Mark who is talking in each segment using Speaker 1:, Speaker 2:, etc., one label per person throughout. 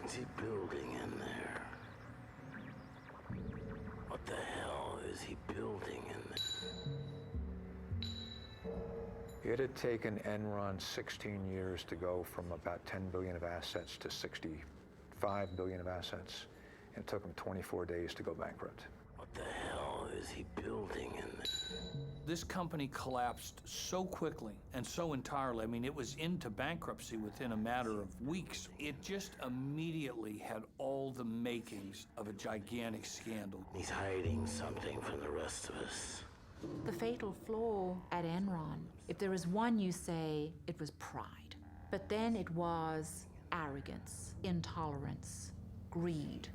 Speaker 1: What's he building in there? What the hell is he building in there?
Speaker 2: It had taken Enron 16 years to go from about 10 billion of assets to 65 billion of assets. It took them 24 days to go bankrupt.
Speaker 1: What the hell is he building in there?
Speaker 3: This company collapsed so quickly and so entirely. I mean, it was into bankruptcy within a matter of weeks. It just immediately had all the makings of a gigantic scandal.
Speaker 1: He's hiding something from the rest of us.
Speaker 4: The fatal flaw at Enron, if there is one, you say it was pride. But then it was arrogance, intolerance, greed.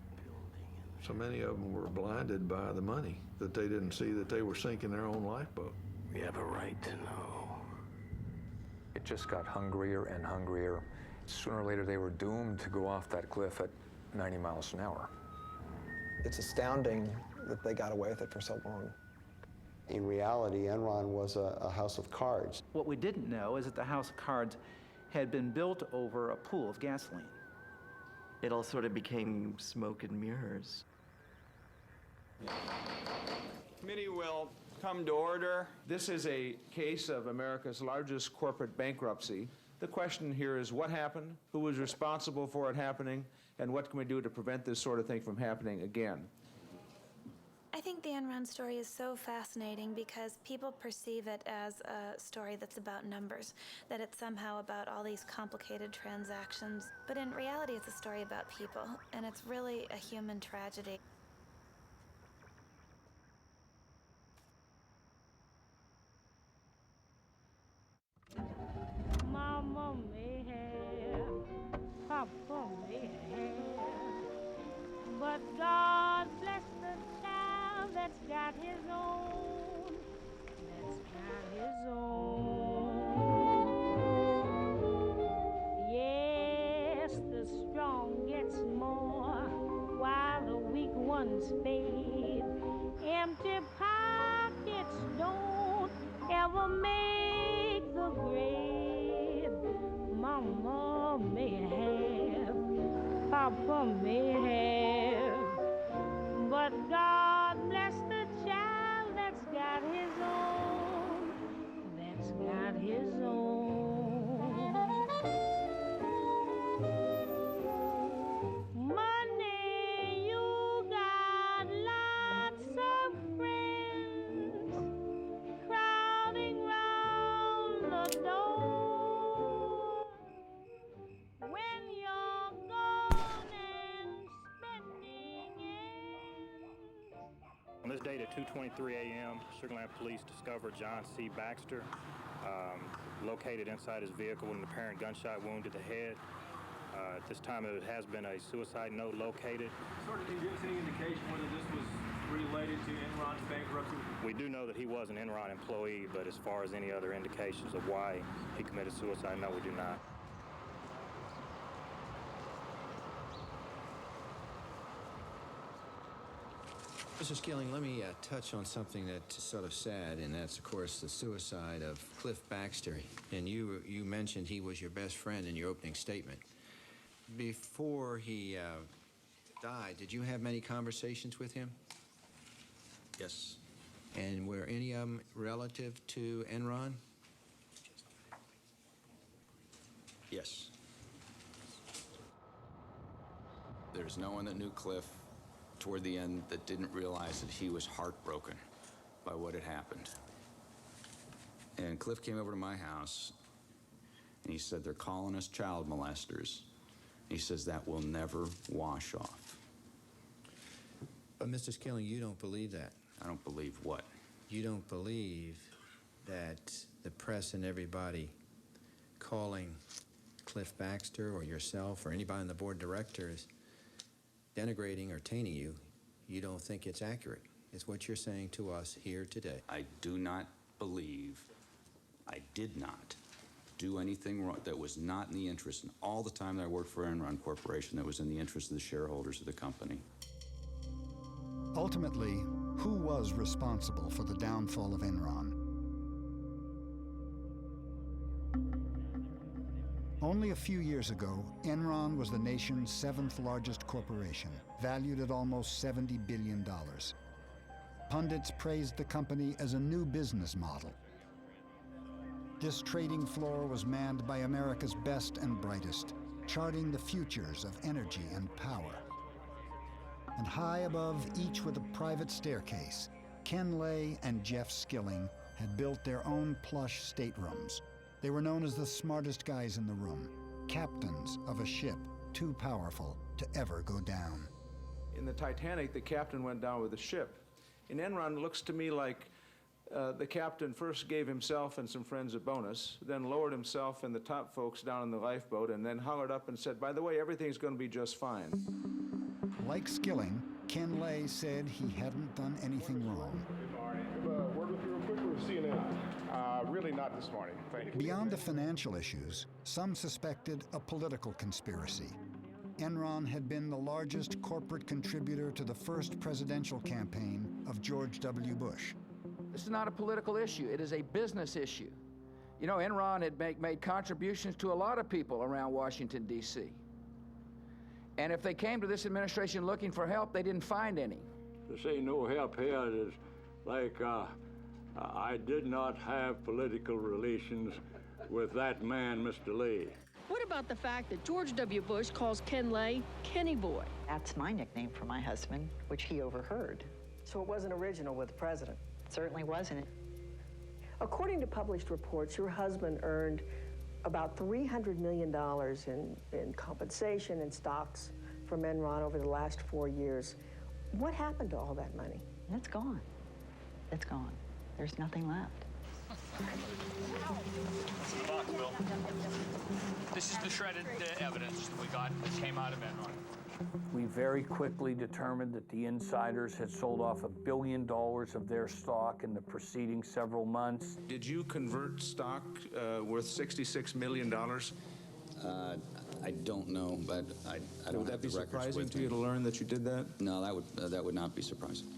Speaker 5: So many of them were blinded by the money, that they didn't see that they were sinking their own lifeboat.
Speaker 1: We have a right to know.
Speaker 2: It just got hungrier and hungrier. Sooner or later, they were doomed to go off that cliff at 90 miles an hour.
Speaker 6: It's astounding that they got away with it for so long.
Speaker 7: In reality, Enron was a house of cards.
Speaker 8: What we didn't know is that the house of cards had been built over a pool of gasoline.
Speaker 9: It all sort of became smoke and mirrors.
Speaker 10: Committee will come to order. This is a case of America's largest corporate bankruptcy. The question here is what happened, who was responsible for it happening, and what can we do to prevent this sort of thing from happening again?
Speaker 11: I think the Enron story is so fascinating because people perceive it as a story that's about numbers, that it's somehow about all these complicated transactions. But in reality, it's a story about people, and it's really a human tragedy.
Speaker 12: Mama may have, Papa may have, but God bless the child that's got his own, that's got his own. Yes, the strong gets more while the weak ones fade. Empty pockets don't ever make the grave. Mama may have, Papa may have, but God bless the child that's got his own, that's got his own. Money, you got lots of friends crowding round the door. When you're gone and spending ends.
Speaker 13: On this date at 2:23 a.m., Sugar Land Police discovered John C. Baxter located inside his vehicle with an apparent gunshot wound to the head. At this time, there has been a suicide note located.
Speaker 14: Sort of, can you give us any indication whether this was related to Enron's bankruptcy?
Speaker 13: We do know that he was an Enron employee, but as far as any other indications of why he committed suicide, no, we do not.
Speaker 15: Mr. Skilling, let me touch on something that's sort of sad, and that's, of course, the suicide of Cliff Baxter. And you mentioned he was your best friend in your opening statement. Before he died, did you have many conversations with him?
Speaker 16: Yes.
Speaker 15: And were any of them relative to Enron?
Speaker 16: Yes. There's no one that knew Cliff toward the end that didn't realize that he was heartbroken by what had happened. And Cliff came over to my house and he said, they're calling us child molesters. He says that will never wash off.
Speaker 15: But Mr. Skilling, you don't believe that.
Speaker 16: I don't believe what?
Speaker 15: You don't believe that the press and everybody calling Cliff Baxter or yourself or anybody on the board of directors denigrating or tainting you, you don't think it's accurate. It's what you're saying to us here today.
Speaker 16: I do not believe, I did not do anything wrong that was not in the interest, and all the time that I worked for Enron Corporation, that was in the interest of the shareholders of the company.
Speaker 17: Ultimately, who was responsible for the downfall of Enron? Only a few years ago, Enron was the nation's 7th largest corporation, valued at almost $70 billion. Pundits praised the company as a new business model. This trading floor was manned by America's best and brightest, charting the futures of energy and power. And high above each with a private staircase, Ken Lay and Jeff Skilling had built their own plush staterooms. They were known as the smartest guys in the room, captains of a ship too powerful to ever go down.
Speaker 10: In the Titanic, the captain went down with the ship. In Enron, it looks to me like the captain first gave himself and some friends a bonus, then lowered himself and the top folks down in the lifeboat, and then hollered up and said, by the way, everything's going to be just fine.
Speaker 17: Like Skilling, Ken Lay said he hadn't done anything wrong.
Speaker 18: Word with you real quick, or CNN? Really not this morning, thank you.
Speaker 17: Beyond the financial issues, some suspected a political conspiracy. Enron had been the largest corporate contributor to the first presidential campaign of George W. Bush.
Speaker 19: This is not a political issue, it is a business issue. You know, Enron had made contributions to a lot of people around Washington, D.C. And if they came to this administration looking for help, they didn't find any.
Speaker 20: To say no help here is like I did not have political relations with that man, Mr. Lay.
Speaker 21: What about the fact that George W. Bush calls Ken Lay Kenny Boy?
Speaker 22: That's my nickname for my husband, which he overheard.
Speaker 23: So it wasn't original with the president?
Speaker 22: Certainly wasn't.
Speaker 23: According to published reports, your husband earned about $300 million in compensation and stocks from Enron over the last 4 years. What happened to all that money?
Speaker 22: It's gone. It's gone. There's nothing left.
Speaker 3: This is the shredded evidence that we got that came out of Enron.
Speaker 24: We very quickly determined that the insiders had sold off $1 billion of their stock in the preceding several months.
Speaker 10: Did you convert stock worth $66 million?
Speaker 16: I don't know, but I don't
Speaker 10: Would
Speaker 16: have
Speaker 10: that be
Speaker 16: the records
Speaker 10: surprising
Speaker 16: with
Speaker 10: to
Speaker 16: me.
Speaker 10: you to learn that you did that?
Speaker 16: No, that would not be surprising.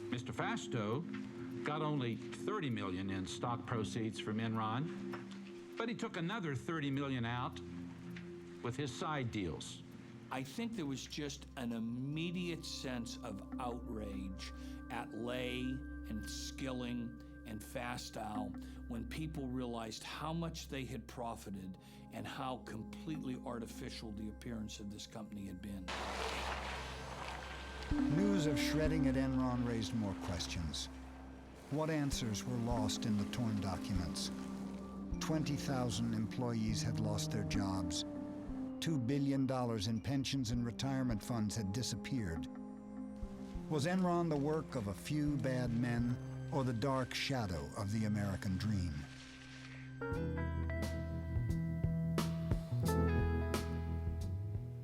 Speaker 25: Mr. Fasto got only $30 million in stock proceeds from Enron, but he took another $30 million out with his side deals.
Speaker 3: I think there was just an immediate sense of outrage at Lay and Skilling and Fastow when people realized how much they had profited and how completely artificial the appearance of this company had been.
Speaker 17: News of shredding at Enron raised more questions. What answers were lost in the torn documents? 20,000 employees had lost their jobs. $2 billion in pensions and retirement funds had disappeared. Was Enron the work of a few bad men or the dark shadow of the American dream?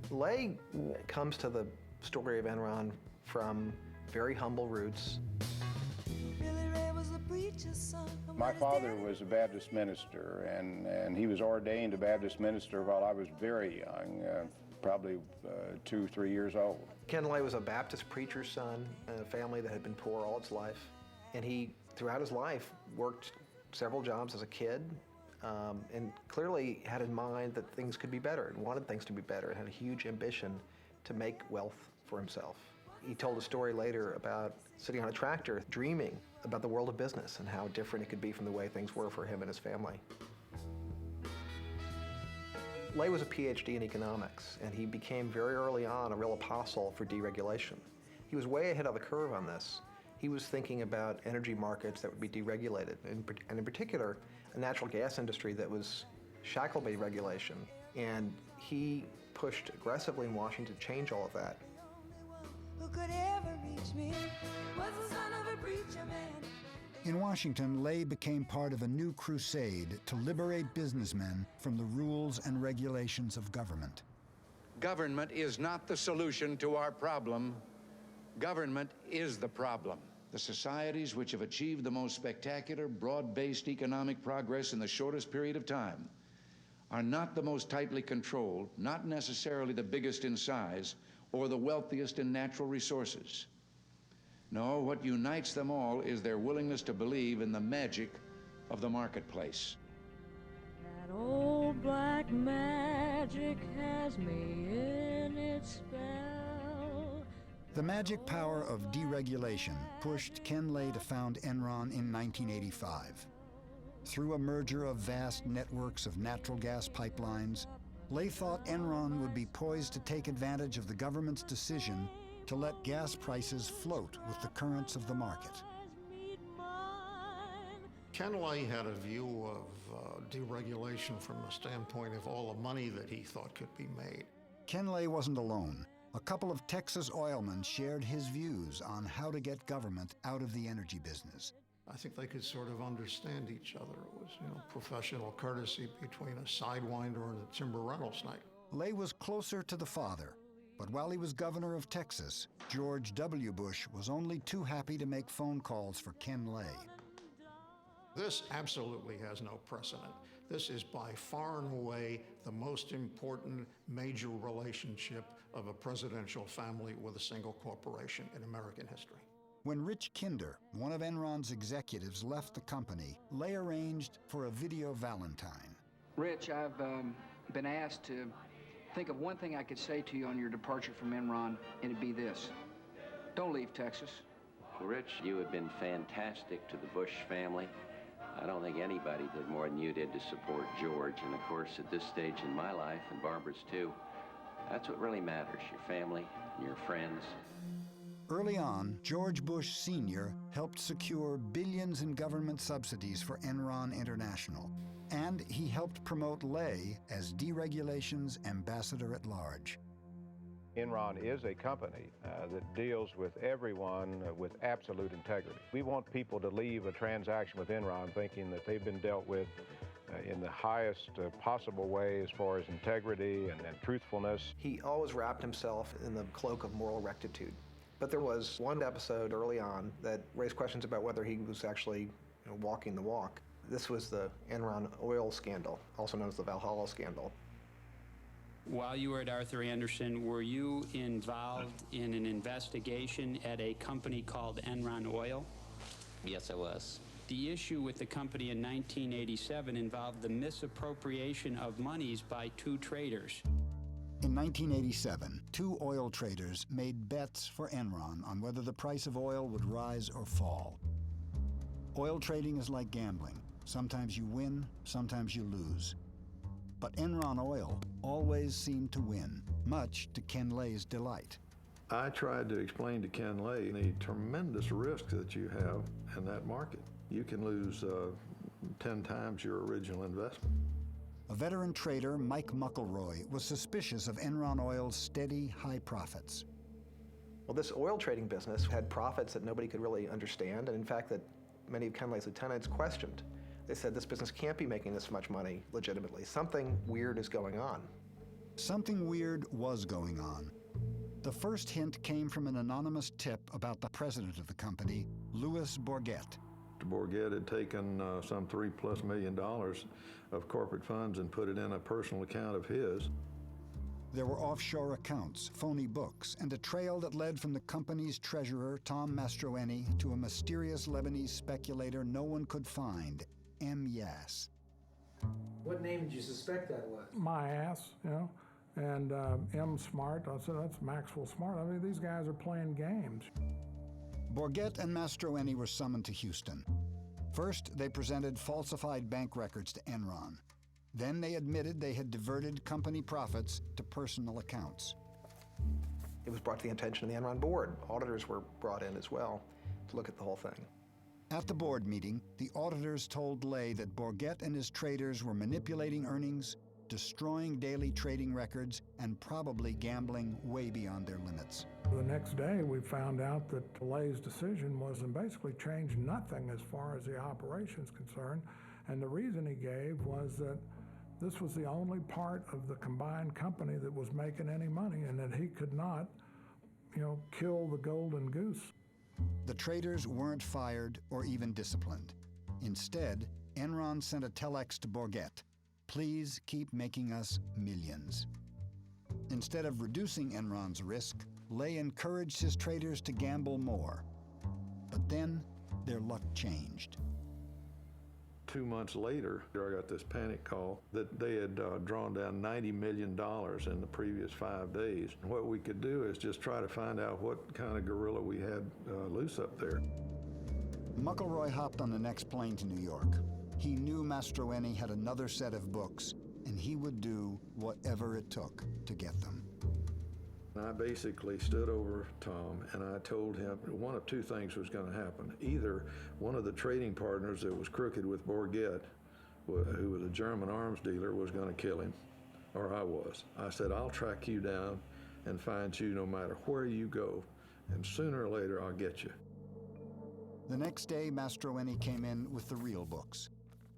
Speaker 6: Lay comes to the story of Enron from very humble roots.
Speaker 18: My father was a Baptist minister, and he was ordained a Baptist minister while I was very young, probably 2 or 3 years old.
Speaker 6: Ken Lay was a Baptist preacher's son in a family that had been poor all its life. And he, throughout his life, worked several jobs as a kid, and clearly had in mind that things could be better and wanted things to be better and had a huge ambition to make wealth for himself. He told a story later about sitting on a tractor dreaming about the world of business and how different it could be from the way things were for him and his family. Lay was a PhD in economics, and he became very early on a real apostle for deregulation. He was way ahead of the curve on this. He was thinking about energy markets that would be deregulated, and in particular, a natural gas industry that was shackled by regulation. And he pushed aggressively in Washington to change all of that.
Speaker 26: Who could ever reach me was the son of a preacher man.
Speaker 17: In Washington, Lay became part of a new crusade to liberate businessmen from the rules and regulations of government.
Speaker 27: Government is not the solution to our problem. Government is the problem.
Speaker 15: The societies which have achieved the most spectacular, broad-based economic progress in the shortest period of time are not the most tightly controlled, not necessarily the biggest in size, or the wealthiest in natural resources. No, what unites them all is their willingness to believe in the magic of the marketplace.
Speaker 26: That
Speaker 12: old black magic has me in its spell.
Speaker 17: The magic power of deregulation pushed Ken Lay to found Enron in 1985. Through a merger of vast networks of natural gas pipelines, Lay thought Enron would be poised to take advantage of the government's decision to let gas prices float with the currents of the market.
Speaker 1: Ken Lay had a view of deregulation from the standpoint of all the money that he thought could be made.
Speaker 17: Ken Lay wasn't alone. A couple of Texas oilmen shared his views on how to get government out of the energy business.
Speaker 1: I think they could sort of understand each other. It was, professional courtesy between a sidewinder and a timber rental snake.
Speaker 17: Lay was closer to the father, but while he was governor of Texas, George W. Bush was only too happy to make phone calls for Ken Lay.
Speaker 1: This absolutely has no precedent. This is by far and away the most important major relationship of a presidential family with a single corporation in American history.
Speaker 17: When Rich Kinder, one of Enron's executives, left the company, Lay arranged for a video Valentine.
Speaker 19: Rich, I've been asked to think of one thing I could say to you on your departure from Enron, and it'd be this: don't leave Texas.
Speaker 2: Well, Rich, you have been fantastic to the Bush family. I don't think anybody did more than you did to support George. And of course, at this stage in my life, and Barbara's too, that's what really matters, your family and your friends.
Speaker 17: Early on, George Bush Sr. helped secure billions in government subsidies for Enron International, and he helped promote Lay as deregulation's ambassador at large.
Speaker 18: Enron is a company that deals with everyone with absolute integrity. We want people to leave a transaction with Enron thinking that they've been dealt with in the highest possible way as far as integrity and truthfulness.
Speaker 6: He always wrapped himself in the cloak of moral rectitude. But there was one episode early on that raised questions about whether he was actually walking the walk. This was the Enron oil scandal, also known as the Valhalla scandal.
Speaker 4: While you were at Arthur Andersen, were you involved in an investigation at a company called Enron Oil?
Speaker 5: Yes, I was.
Speaker 4: The issue with the company in 1987 involved the misappropriation of monies by two traders.
Speaker 17: In 1987, two oil traders made bets for Enron on whether the price of oil would rise or fall. Oil trading is like gambling. Sometimes you win, sometimes you lose. But Enron Oil always seemed to win, much to Ken Lay's delight.
Speaker 1: I tried to explain to Ken Lay the tremendous risk that you have in that market. You can lose 10 times your original investment.
Speaker 17: A veteran trader, Mike Muckleroy, was suspicious of Enron Oil's steady, high profits.
Speaker 6: Well, this oil trading business had profits that nobody could really understand, and in fact that many of Ken Lay's lieutenants questioned. They said this business can't be making this much money legitimately. Something weird is going on.
Speaker 17: Something weird was going on. The first hint came from an anonymous tip about the president of the company, Louis Bourget.
Speaker 1: Bourget had taken some $3+ million of corporate funds and put it in a personal account of his.
Speaker 17: There were offshore accounts, phony books, and a trail that led from the company's treasurer, Tom Mastroeni, to a mysterious Lebanese speculator no one could find, M. Yass.
Speaker 7: What name did you suspect that was?
Speaker 8: My ass, and M. Smart. I said, that's Maxwell Smart. I mean, these guys are playing games.
Speaker 17: Bourget and Mastroeni were summoned to Houston. First, they presented falsified bank records to Enron. Then they admitted they had diverted company profits to personal accounts.
Speaker 6: It was brought to the attention of the Enron board. Auditors were brought in as well to look at the whole thing.
Speaker 17: At the board meeting, the auditors told Lay that Bourget and his traders were manipulating earnings, destroying daily trading records, and probably gambling way beyond their limits.
Speaker 8: The next day, we found out that Lay's decision was to basically change nothing as far as the operation's concerned. And the reason he gave was that this was the only part of the combined company that was making any money, and that he could not, kill the golden goose.
Speaker 17: The traders weren't fired or even disciplined. Instead, Enron sent a telex to Bourget. Please keep making us millions. Instead of reducing Enron's risk, Lay encouraged his traders to gamble more. But then, their luck changed.
Speaker 9: 2 months later, I got this panic call that they had drawn down $90 million in the previous 5 days. What we could do is just try to find out what kind of gorilla we had loose up there.
Speaker 17: McElroy hopped on the next plane to New York. He knew Mastroeni had another set of books, and he would do whatever it took to get them.
Speaker 9: I basically stood over Tom and I told him one of two things was going to happen. Either one of the trading partners that was crooked with Bourget, who was a German arms dealer, was going to kill him, or I was. I said, I'll track you down and find you no matter where you go, and sooner or later I'll get you.
Speaker 17: The next day, Mastroeni came in with the real books.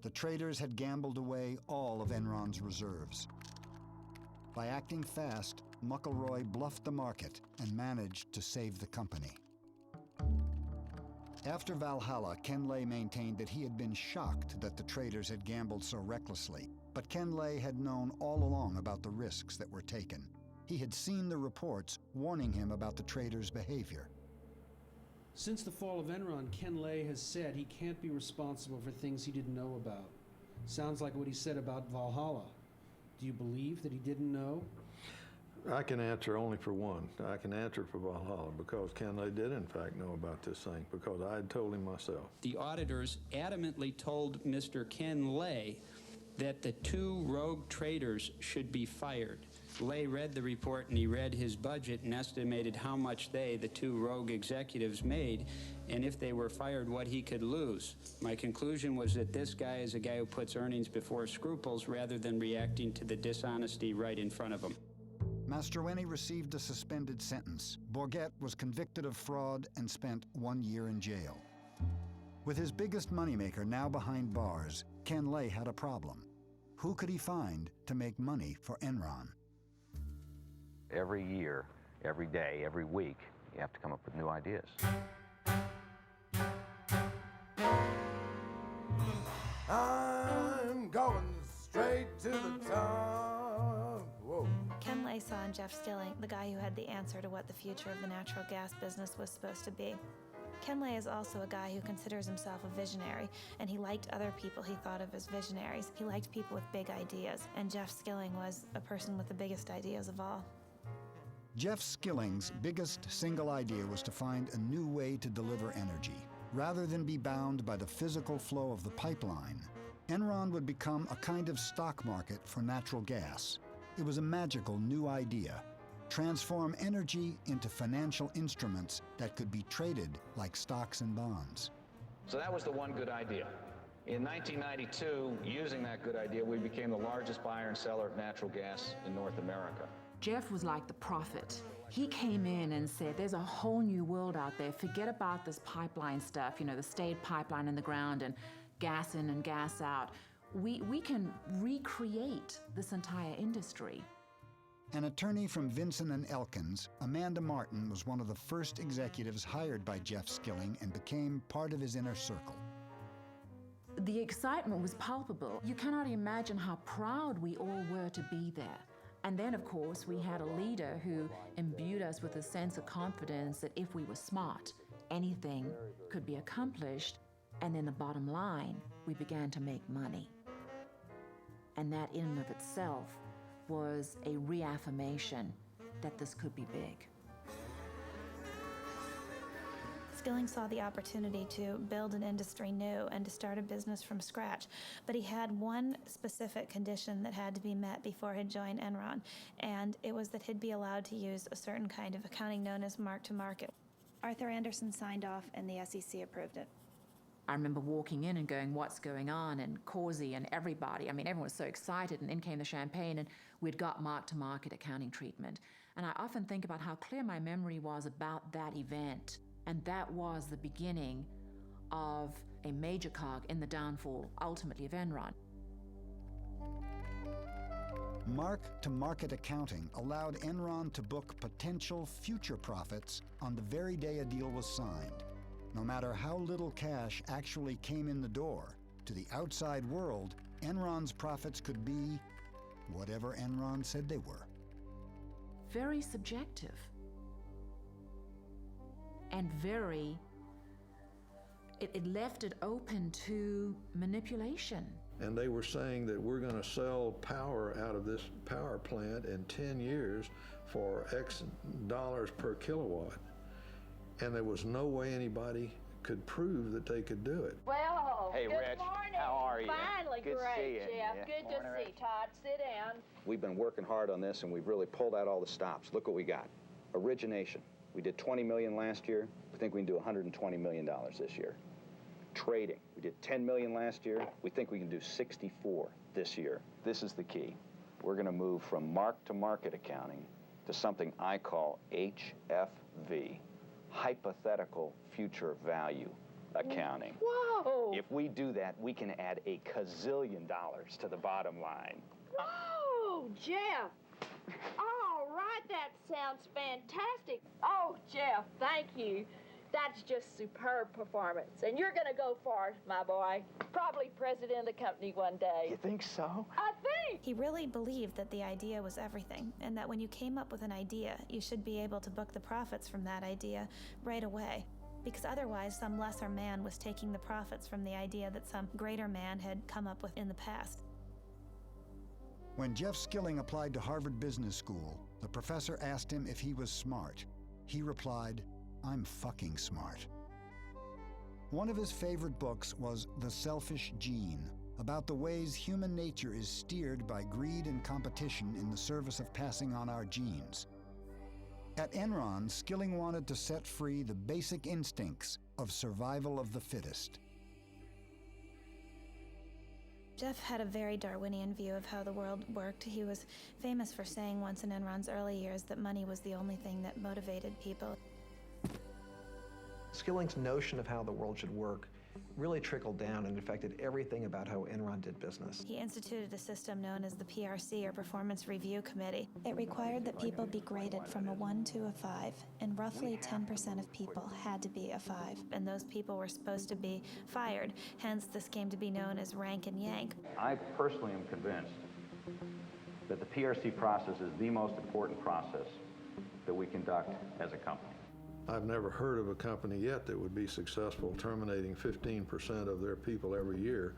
Speaker 17: The traders had gambled away all of Enron's reserves. By acting fast, McElroy bluffed the market and managed to save the company. After Valhalla, Ken Lay maintained that he had been shocked that the traders had gambled so recklessly. But Ken Lay had known all along about the risks that were taken. He had seen the reports warning him about the traders' behavior.
Speaker 11: Since the fall of Enron, Ken Lay has said he can't be responsible for things he didn't know about. Sounds like what he said about Valhalla. Do you believe that he didn't know?
Speaker 9: I can answer only for one. I can answer for Valhalla because Ken Lay did in fact know about this thing because I had told him myself.
Speaker 4: The auditors adamantly told Mr. Ken Lay that the 2 rogue traders should be fired. Lay read the report and he read his budget and estimated how much the 2 rogue executives made, and if they were fired, what he could lose. My conclusion was that this guy is a guy who puts earnings before scruples rather than reacting to the dishonesty right in front of him.
Speaker 17: Mastroeni received a suspended sentence. Bourget was convicted of fraud and spent 1 year in jail. With his biggest moneymaker now behind bars, Ken Lay had a problem. Who could he find to make money for Enron?
Speaker 13: Every year, every day, every week, you have to come up with new ideas.
Speaker 14: I'm going straight to the top. Whoa.
Speaker 20: Ken Lay saw in Jeff Skilling the guy who had the answer to what the future of the natural gas business was supposed to be. Ken Lay is also a guy who considers himself a visionary, and he liked other people he thought of as visionaries. He liked people with big ideas, and Jeff Skilling was a person with the biggest ideas of all.
Speaker 17: Jeff Skilling's biggest single idea was to find a new way to deliver energy. Rather than be bound by the physical flow of the pipeline, Enron would become a kind of stock market for natural gas. It was a magical new idea. Transform energy into financial instruments that could be traded like stocks and bonds.
Speaker 21: So that was the one good idea. In 1992, using that good idea, we became the largest buyer and seller of natural gas in North America.
Speaker 22: Jeff was like the prophet. He came in and said, there's a whole new world out there. Forget about this pipeline stuff, you know, the stayed pipeline in the ground and gas in and gas out. We can recreate this entire industry.
Speaker 17: An attorney from Vinson & Elkins, Amanda Martin was one of the first executives hired by Jeff Skilling and became part of his inner circle.
Speaker 22: The excitement was palpable. You cannot imagine how proud we all were to be there. And then, of course, we had a leader who imbued us with a sense of confidence that if we were smart, anything could be accomplished. And then the bottom line, we began to make money. And that in and of itself was a reaffirmation that this could be big.
Speaker 20: Skilling saw the opportunity to build an industry new and to start a business from scratch, but he had one specific condition that had to be met before he'd join Enron, and it was that he'd be allowed to use a certain kind of accounting known as mark-to-market. Arthur Andersen signed off and the SEC approved it.
Speaker 22: I remember walking in and going, what's going on? And Causey and everybody, I mean, everyone was so excited, and in came the champagne, and we'd got mark-to-market accounting treatment. And I often think about how clear my memory was about that event. And that was the beginning of a major cog in the downfall, ultimately, of Enron.
Speaker 17: Mark-to-market accounting allowed Enron to book potential future profits on the very day a deal was signed. No matter how little cash actually came in the door, to the outside world, Enron's profits could be whatever Enron said they were.
Speaker 22: Very subjective. And very it left it open to manipulation.
Speaker 9: And they were saying that we're going to sell power out of this power plant in 10 years for X dollars per kilowatt. And there was no way anybody could prove that they could do it.
Speaker 3: Well,
Speaker 10: hey,
Speaker 3: good
Speaker 10: Rich,
Speaker 3: morning.
Speaker 10: how are you?
Speaker 3: Finally,
Speaker 10: Good to
Speaker 3: great,
Speaker 10: see you.
Speaker 3: Jeff.
Speaker 10: Yeah.
Speaker 3: Good
Speaker 10: Morning,
Speaker 3: to see
Speaker 10: Rich.
Speaker 3: Todd. Sit down.
Speaker 10: We've been working hard on this, and we've really pulled out all the stops. Look what we got. Origination. We did $20 million last year. We think we can do $120 million this year. Trading. We did $10 million last year. We think we can do 64 this year. This is the key. We're going to move from mark-to-market accounting to something I call HFV, hypothetical future value accounting.
Speaker 3: Whoa!
Speaker 10: If we do that, we can add a gazillion dollars to the bottom line.
Speaker 3: Whoa, Jeff! All right, that sounds fantastic. Oh, Jeff, thank you. That's just superb performance. And you're going to go far, my boy. Probably president of the company one day.
Speaker 10: You think so?
Speaker 3: I think.
Speaker 20: He really believed that the idea was everything, and that when you came up with an idea, you should be able to book the profits from that idea right away. Because otherwise, some lesser man was taking the profits from the idea that some greater man had come up with in the past.
Speaker 17: When Jeff Skilling applied to Harvard Business School, the professor asked him if he was smart. He replied, "I'm fucking smart." One of his favorite books was The Selfish Gene, about the ways human nature is steered by greed and competition in the service of passing on our genes. At Enron, Skilling wanted to set free the basic instincts of survival of the fittest.
Speaker 20: Jeff had a very Darwinian view of how the world worked. He was famous for saying once in Enron's early years that money was the only thing that motivated people.
Speaker 6: Skilling's notion of how the world should work really trickled down and affected everything about how Enron did business.
Speaker 20: He instituted a system known as the PRC, or Performance Review Committee. It required that people be graded from a 1 to a 5, and roughly 10% of people had to be a 5, and those people were supposed to be fired. Hence, this came to be known as rank and yank.
Speaker 16: I personally am convinced that the PRC process is the most important process that we conduct as a company.
Speaker 9: I've never heard of a company yet that would be successful terminating 15% of their people every year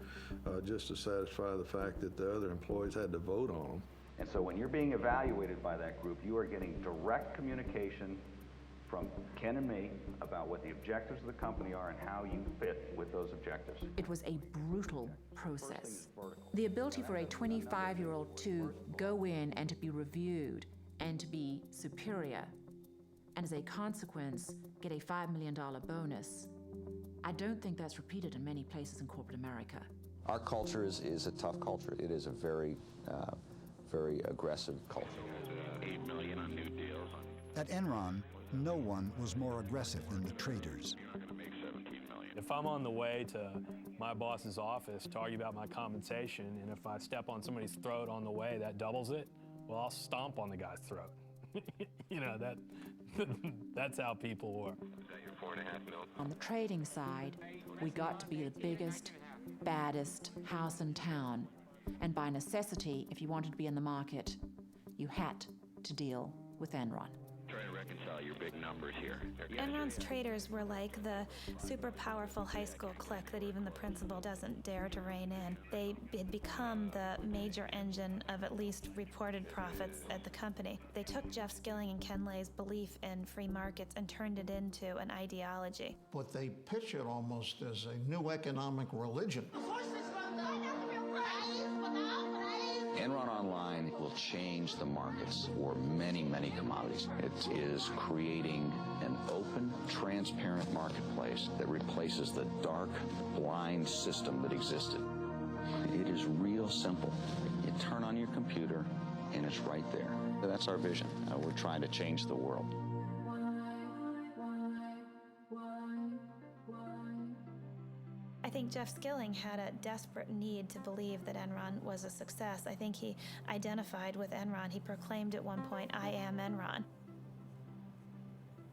Speaker 9: just to satisfy the fact that the other employees had to vote on them.
Speaker 16: And so when you're being evaluated by that group, you are getting direct communication from Ken and me about what the objectives of the company are and how you fit with those objectives.
Speaker 22: It was a brutal process. The ability for a 25-year-old to go in and to be reviewed and to be superior, and as a consequence, get a $5 million bonus. I don't think that's repeated in many places in corporate America.
Speaker 23: Our culture is a tough culture. It is a very, very aggressive culture.
Speaker 16: $8 million on new deals.
Speaker 17: At Enron, no one was more aggressive than the traders.
Speaker 24: If I'm on the way to my boss's office to argue about my compensation, and if I step on somebody's throat on the way, that doubles it, well, I'll stomp on the guy's throat. You know, that's how people work.
Speaker 16: Is that your $4.5 million?
Speaker 22: On the trading side, we got to be the biggest, baddest house in town. And by necessity, if you wanted to be in the market, you had to deal with Enron.
Speaker 16: Try to reconcile your big numbers here.
Speaker 20: Enron's traders were like the super powerful high school clique that even the principal doesn't dare to rein in. They had become the major engine of at least reported profits at the company. They took Jeff Skilling and Ken Lay's belief in free markets and turned it into an ideology.
Speaker 1: But they pitch it almost as a new economic religion.
Speaker 25: Enron Online will change the markets for many, many commodities. It is creating an open, transparent marketplace that replaces the dark, blind system that existed. It is real simple. You turn on your computer, and it's right there. That's our vision. We're trying to change the world.
Speaker 20: I think Jeff Skilling had a desperate need to believe that Enron was a success. I think he identified with Enron. He proclaimed at one point, "I am Enron."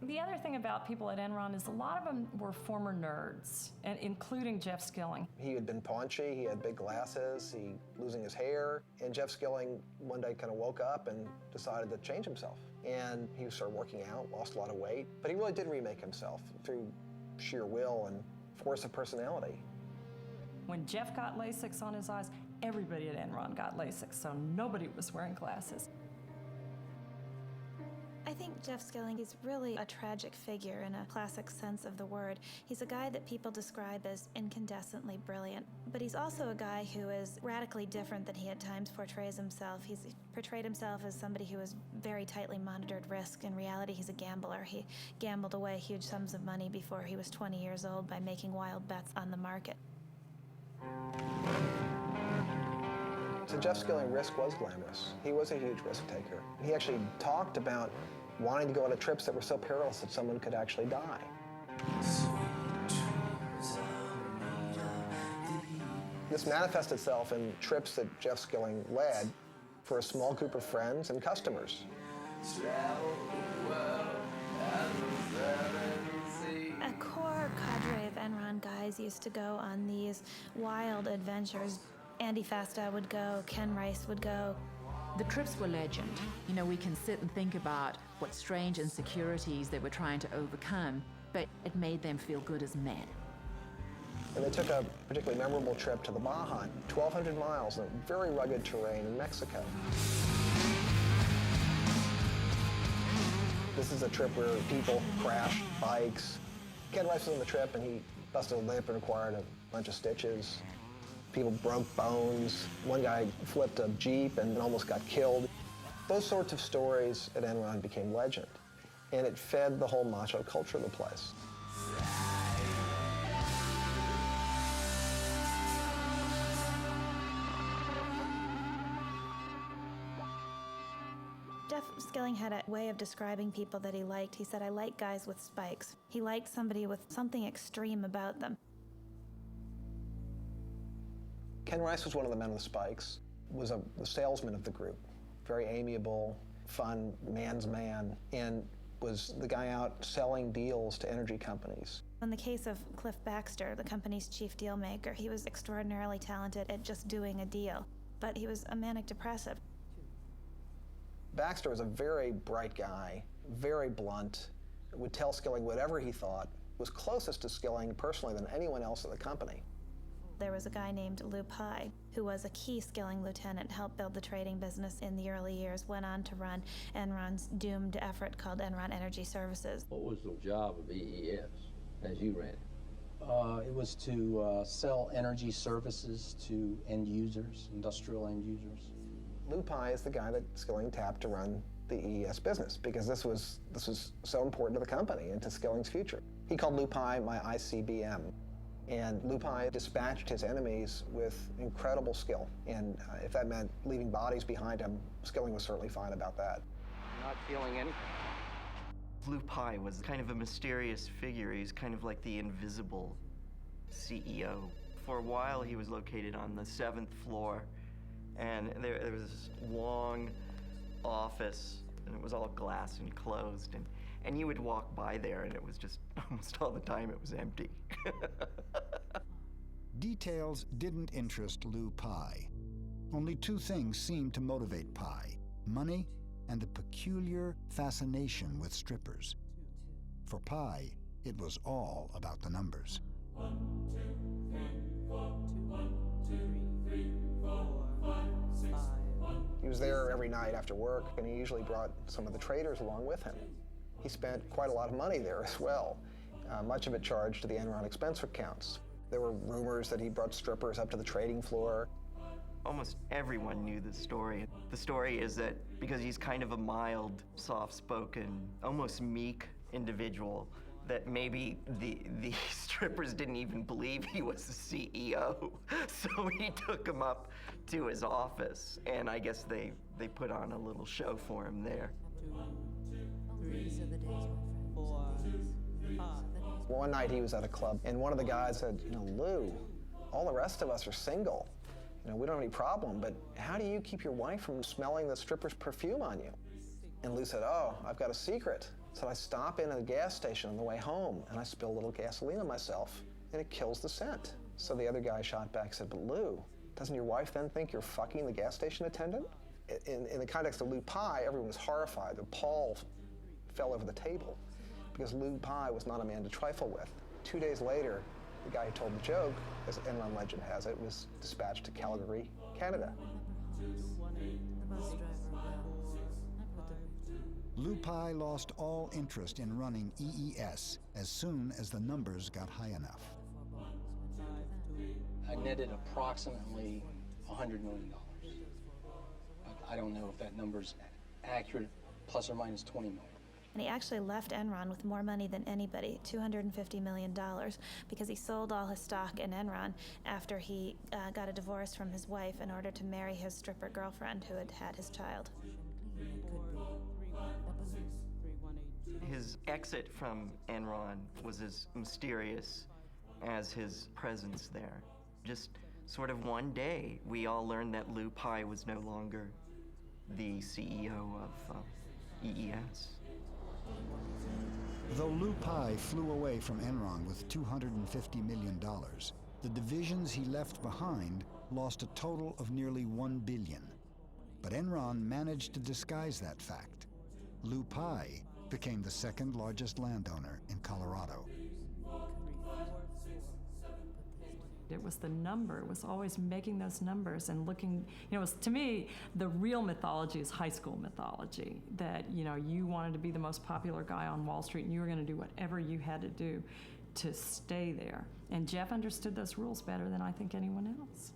Speaker 27: The other thing about people at Enron is a lot of them were former nerds, and including Jeff Skilling.
Speaker 6: He had been paunchy, he had big glasses, he losing his hair, and Jeff Skilling one day kind of woke up and decided to change himself. And he started working out, lost a lot of weight, but he really did remake himself through sheer will and force of personality.
Speaker 27: When Jeff got LASIK on his eyes, everybody at Enron got LASIK, so nobody was wearing glasses.
Speaker 20: I think Jeff Skilling is really a tragic figure in a classic sense of the word. He's a guy that people describe as incandescently brilliant, but he's also a guy who is radically different than he at times portrays himself. He's portrayed himself as somebody who has very tightly monitored risk. In reality, he's a gambler. He gambled away huge sums of money before he was 20 years old by making wild bets on the market.
Speaker 6: To Jeff Skilling, risk was glamorous. He was a huge risk taker. He actually talked about wanting to go on trips that were so perilous that someone could actually die. This manifests itself in trips that Jeff Skilling led for a small group of friends and customers.
Speaker 20: A core cadre of Enron guys used to go on these wild adventures. Andy Fastow would go, Ken Rice would go.
Speaker 22: The trips were legend. You know, we can sit and think about what strange insecurities they were trying to overcome, but it made them feel good as men.
Speaker 6: And they took a particularly memorable trip to the Baja, 1,200 miles in very rugged terrain in Mexico. This is a trip where people crash bikes. Ken Rice was on the trip and he busted a lip and required a bunch of stitches. People broke bones. One guy flipped a Jeep and almost got killed. Those sorts of stories at Enron became legend, and it fed the whole macho culture of the place.
Speaker 20: Jeff Skilling had a way of describing people that he liked. He said, I like guys with spikes. He liked somebody with something extreme about them.
Speaker 6: Ken Rice was one of the men with spikes, was the salesman of the group. Very amiable, fun, man's man, and was the guy out selling deals to energy companies.
Speaker 20: In the case of Cliff Baxter, the company's chief deal maker, he was extraordinarily talented at just doing a deal, but he was a manic depressive.
Speaker 6: Baxter was a very bright guy, very blunt, would tell Skilling whatever he thought, was closest to Skilling personally than anyone else at the company.
Speaker 20: There was a guy named Lou Pye, who was a key Skilling lieutenant, helped build the trading business in the early years, went on to run Enron's doomed effort called Enron Energy Services.
Speaker 2: What was the job of EES as you ran it?
Speaker 5: It was to sell energy services to end users, industrial end users.
Speaker 6: Lou Pye is the guy that Skilling tapped to run the EES business because this was so important to the company and to Skilling's future. He called Lou Pye my ICBM. And Lou Pye dispatched his enemies with incredible skill. And if that meant leaving bodies behind him, Skilling was certainly fine about that.
Speaker 2: Not feeling anything.
Speaker 12: Lou Pye was kind of a mysterious figure. He's kind of like the invisible CEO. For a while, he was located on the 7th floor, and there was this long office, and it was all glass and closed. And you would walk by there, and it was just almost all the time it was empty.
Speaker 17: Details didn't interest Lou Pye. Only two things seemed to motivate Pye: money and a peculiar fascination with strippers. For Pye, it was all about the numbers.
Speaker 14: 1, 2, 3, 4. 1, 2, 3, 4, 5, 6. 1.
Speaker 6: He was there every night after work, and he usually brought some of the traders along with him. He spent quite a lot of money there as well, much of it charged to the Enron expense accounts. There were rumors that he brought strippers up to the trading floor.
Speaker 12: Almost everyone knew the story. The story is that because he's kind of a mild, soft-spoken, almost meek individual, that maybe the strippers didn't even believe he was the CEO. So he took him up to his office, and I guess they put on a little show for him there.
Speaker 14: These are the days, my friend. 4, 5.
Speaker 6: One night he was at a club, and one of the guys said, Lou, all the rest of us are single. We don't have any problem, but how do you keep your wife from smelling the stripper's perfume on you? And Lou said, oh, I've got a secret. So I stop in at a gas station on the way home, and I spill a little gasoline on myself, and it kills the scent. So the other guy shot back and said, but Lou, doesn't your wife then think you're fucking the gas station attendant? In the context of Lou Pye, everyone was horrified. The pall fell over the table because Lou Pye was not a man to trifle with. 2 days later, The guy who told the joke, as Enron legend has it, was dispatched to Calgary, Canada.
Speaker 17: Lou Pai lost all interest in running EES as soon as the numbers got high enough.
Speaker 5: I netted approximately $100 million. I don't know if that number's accurate, plus or minus 20 million.
Speaker 20: And he actually left Enron with more money than anybody, $250 million, because he sold all his stock in Enron after he got a divorce from his wife in order to marry his stripper girlfriend who had had his child.
Speaker 12: His exit from Enron was as mysterious as his presence there. Just sort of one day, we all learned that Lou Pai was no longer the CEO of EES.
Speaker 17: Though Lou Pai flew away from Enron with $250 million, the divisions he left behind lost a total of nearly $1 billion. But Enron managed to disguise that fact. Lou Pai became the second largest landowner in Colorado.
Speaker 27: It was the number. It was always making those numbers and looking, you know, it was, to me, the real mythology is high school mythology, that, you know, you wanted to be the most popular guy on Wall Street and you were going to do whatever you had to do to stay there. And Jeff understood those rules better than I think anyone else.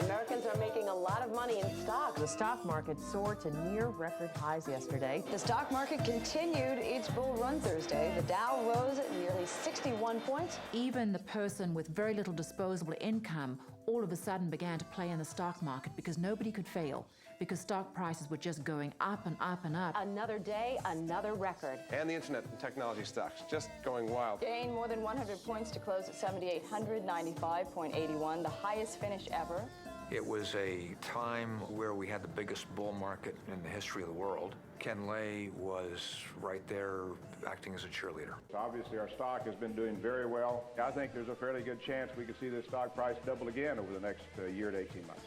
Speaker 7: Americans are making a lot of money in stock. The stock market soared to near record highs yesterday. The stock market continued its bull run Thursday. The Dow rose at nearly 61 points.
Speaker 22: Even the person with very little disposable income all of a sudden began to play in the stock market because nobody could fail, because stock prices were just going up and up and up.
Speaker 7: Another day, another record.
Speaker 8: And the internet and technology stocks just going wild.
Speaker 7: Gained more than 100 points to close at 7,895.81, the highest finish ever.
Speaker 11: It was a time where we had the biggest bull market in the history of the world. Ken Lay was right there acting as a cheerleader.
Speaker 15: Obviously, our stock has been doing very well. I think there's a fairly good chance we could see this stock price double again over the next year to 18 months.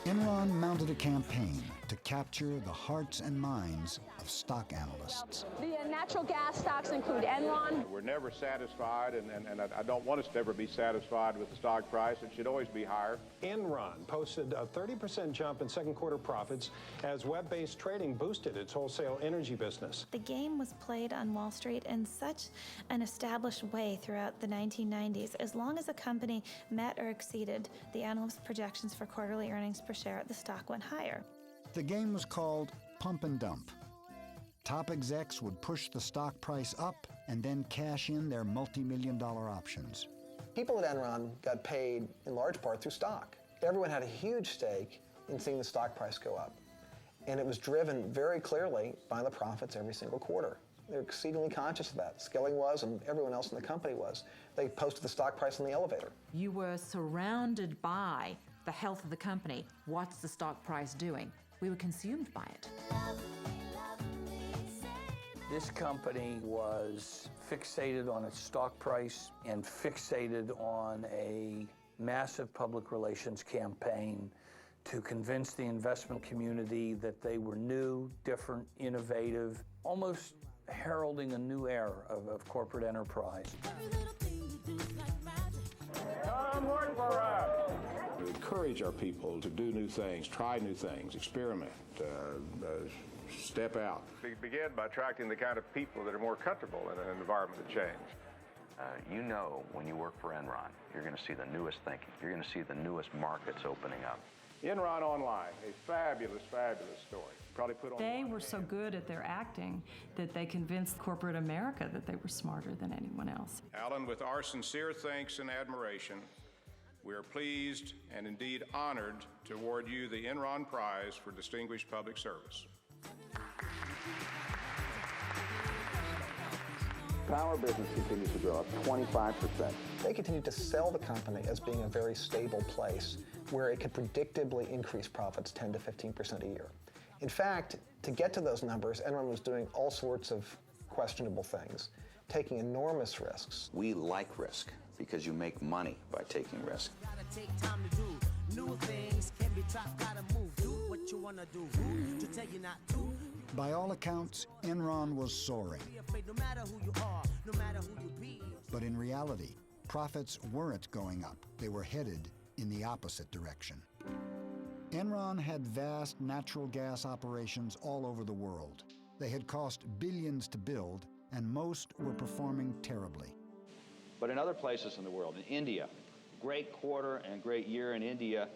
Speaker 17: Enron mounted a campaign to capture the hearts and minds of stock analysts.
Speaker 7: The natural gas stocks include Enron.
Speaker 15: We're never satisfied, and I don't want us to ever be satisfied with the stock price. It should always be higher.
Speaker 18: Enron posted a 30% jump in second quarter profits as web-based trading boosted its wholesale energy business.
Speaker 20: The game was played on Wall Street in such an established way throughout the 1990s. As long as a company met or exceeded the analyst projections for quarterly earnings per share, the stock went higher.
Speaker 17: The game was called pump and dump. Top execs would push the stock price up and then cash in their multi-million-dollar options.
Speaker 6: People at Enron got paid in large part through stock. Everyone had a huge stake in seeing the stock price go up. And it was driven very clearly by the profits every single quarter. They're exceedingly conscious of that. Skilling was, and everyone else in the company was. They posted the stock price in the elevator.
Speaker 22: You were surrounded by the health of the company. What's the stock price doing? We were consumed by it.
Speaker 19: This company was fixated on its stock price and fixated on a massive public relations campaign to convince the investment community that they were new, different, innovative, almost heralding a new era of corporate enterprise.
Speaker 15: Tom Horton. We encourage our people to do new things, try new things, experiment, step out. Begin by attracting the kind of people that are more comfortable in an environment of change.
Speaker 13: You know, when you work for Enron, you're going to see the newest thinking. You're going to see the newest markets opening up.
Speaker 15: Enron Online, a fabulous, fabulous story. Probably put on.
Speaker 27: They were so good at their acting that they convinced corporate America that they were smarter than anyone else.
Speaker 15: Alan, with our sincere thanks and admiration, we are pleased and indeed honored to award you the Enron Prize for Distinguished Public Service.
Speaker 11: Our business continues to grow up 25%.
Speaker 6: They continued to sell the company as being a very stable place where it could predictably increase profits 10 to 15% a year. In fact, to get to those numbers, Enron was doing all sorts of questionable things, taking enormous risks.
Speaker 11: We like risk.
Speaker 13: because you make money by taking risk.
Speaker 14: Take time to do new things. Can be tough, gotta move. Do what you wanna do. Who to tell you not to?
Speaker 17: By all accounts, Enron was soaring.
Speaker 14: Be afraid no matter who you are, no matter who you be.
Speaker 17: But in reality, profits weren't going up. They were headed in the opposite direction. Enron had vast natural gas operations all over the world. They had cost billions to build, and most were performing terribly.
Speaker 16: But in other places in the world, in India, great quarter and great year in India.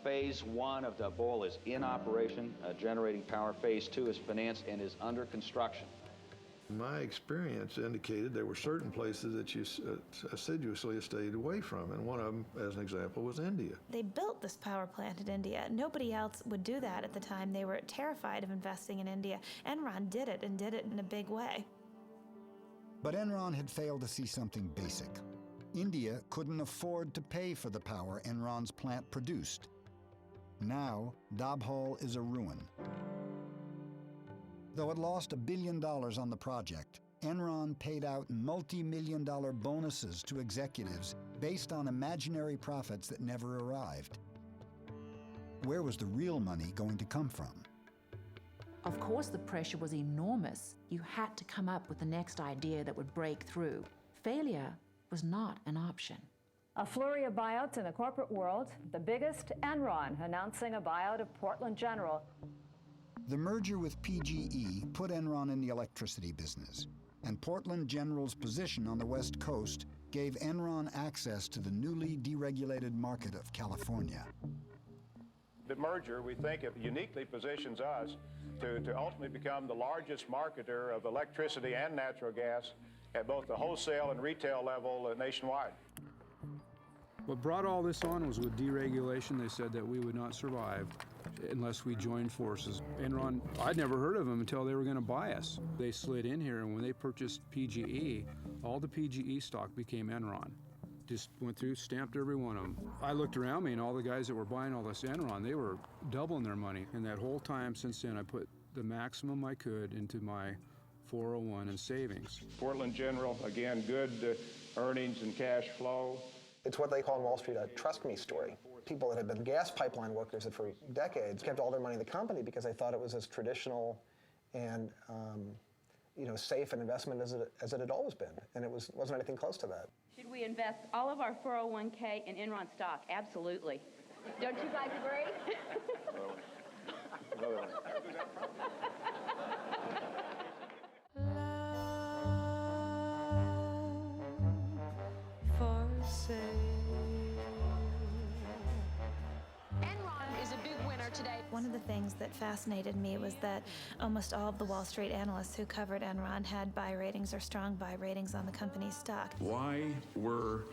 Speaker 16: Phase 1 of the Dabhol is in operation, generating power. Phase 2 is financed and is under construction.
Speaker 3: My experience indicated there were certain places that you assiduously stayed away from, and one of them, as an example, was India.
Speaker 20: They built this power plant in India. Nobody else would do that at the time. They were terrified of investing in India. Enron did it, and did it in a big way.
Speaker 17: But Enron had failed to see something basic. India couldn't afford to pay for the power Enron's plant produced. Now, Dabhol is a ruin. Though it lost $1 billion on the project, Enron paid out multi-million-dollar bonuses to executives based on imaginary profits that never arrived. Where was the real money going to come from?
Speaker 22: Of course, the pressure was enormous. You had to come up with the next idea that would break through. Failure was not an option.
Speaker 7: A flurry of buyouts in the corporate world. The biggest, Enron, announcing a buyout of Portland General.
Speaker 17: The merger with PGE put Enron in the electricity business, and Portland General's position on the West Coast gave Enron access to the newly deregulated market of California.
Speaker 15: The merger, we think, it uniquely positions us to ultimately become the largest marketer of electricity and natural gas at both the wholesale and retail level nationwide.
Speaker 4: What brought all this on was with deregulation. They said that we would not survive unless we joined forces. Enron, I'd never heard of them until they were going to buy us. They slid in here, and when they purchased PGE, all the PGE stock became Enron. Just went through, stamped every one of them. I looked around me, and all the guys that were buying all this Enron, they were doubling their money. And that whole time since then, I put the maximum I could into my 401 and savings.
Speaker 15: Portland General, again, good earnings and cash flow.
Speaker 6: It's what they call in Wall Street a trust me story. People that had been gas pipeline workers that for decades kept all their money in the company because they thought it was as traditional and safe an investment as it had always been, and it wasn't anything close to that.
Speaker 9: Should we invest all of our 401k in Enron stock? Absolutely. Don't you guys agree?
Speaker 7: Enron is a big winner today.
Speaker 20: One of the things that fascinated me was that almost all of the Wall Street analysts who covered Enron had buy ratings or strong buy ratings on the company's stock.
Speaker 10: Why were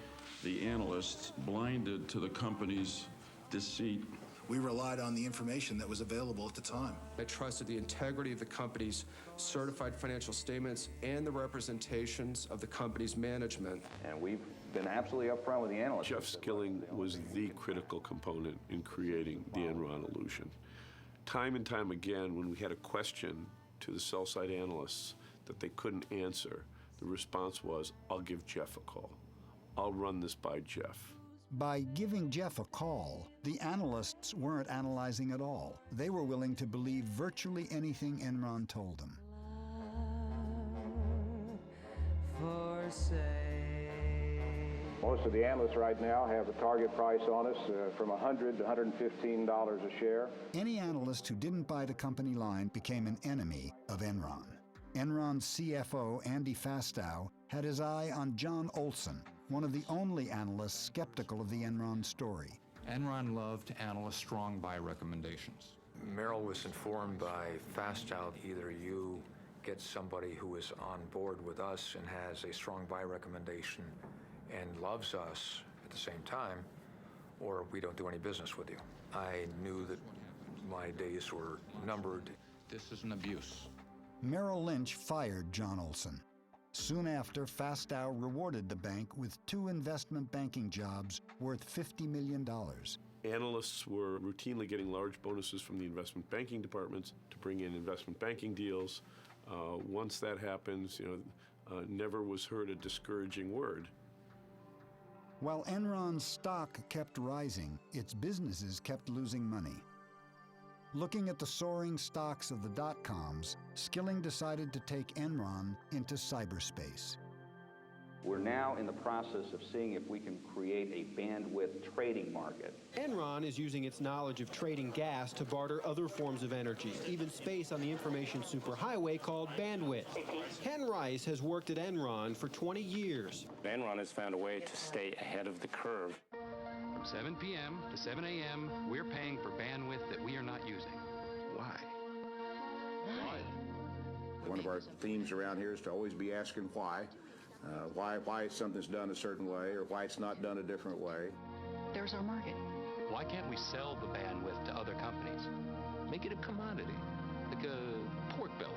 Speaker 10: the analysts blinded to the company's deceit?
Speaker 21: We relied on the information that was available at the time.
Speaker 8: I trusted the integrity of the company's certified financial statements and the representations of the company's management.
Speaker 16: And we've been absolutely upfront with the analysts.
Speaker 10: Jeff Skilling was the critical component in creating the Enron illusion. Time and time again, when we had a question to the sell-side analysts that they couldn't answer, the response was, I'll give Jeff a call. I'll run this by Jeff.
Speaker 17: By giving Jeff a call, the analysts weren't analyzing at all. They were willing to believe virtually anything Enron told them.
Speaker 15: Most of the analysts right now have a target price on us from $100 to $115 a share.
Speaker 17: Any analyst who didn't buy the company line became an enemy of Enron. Enron's CFO, Andy Fastow, had his eye on John Olson, one of the only analysts skeptical of the Enron story.
Speaker 23: Enron loved analysts' strong buy recommendations.
Speaker 11: Merrill was informed by Fastow, either you get somebody who is on board with us and has a strong buy recommendation and loves us at the same time, or we don't do any business with you. I knew that my days were numbered.
Speaker 23: This is an abuse.
Speaker 17: Merrill Lynch fired John Olson. Soon after, Fastow rewarded the bank with 2 investment banking jobs worth $50 million.
Speaker 10: Analysts were routinely getting large bonuses from the investment banking departments to bring in investment banking deals. Once that happens, never was heard a discouraging word.
Speaker 17: While Enron's stock kept rising, its businesses kept losing money. Looking at the soaring stocks of the dot-coms, Skilling decided to take Enron into cyberspace.
Speaker 16: We're now in the process of seeing if we can create a bandwidth trading market.
Speaker 1: Enron is using its knowledge of trading gas to barter other forms of energy, even space on the information superhighway called bandwidth. Ken Rice has worked at Enron for 20 years.
Speaker 2: Enron has found a way to stay ahead of the curve.
Speaker 23: From 7 p.m. to 7 a.m., we're paying for bandwidth that we are not using. Why?
Speaker 15: One of our themes around here is to always be asking why. Why something's done a certain way or why it's not done a different way.
Speaker 23: There's our market. Why can't we sell the bandwidth to other companies? Make it a commodity, like a pork belly.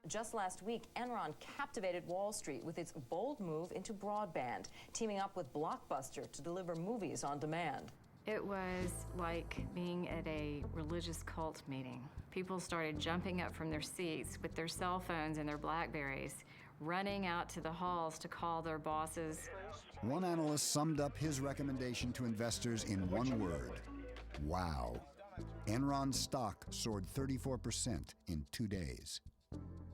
Speaker 7: Just last week, Enron captivated Wall Street with its bold move into broadband, teaming up with Blockbuster to deliver movies on demand.
Speaker 5: It was like being at a religious cult meeting. People started jumping up from their seats with their cell phones and their BlackBerries, running out to the halls to call their bosses.
Speaker 17: One analyst summed up his recommendation to investors in one word: wow. Enron's stock soared 34% in 2 days.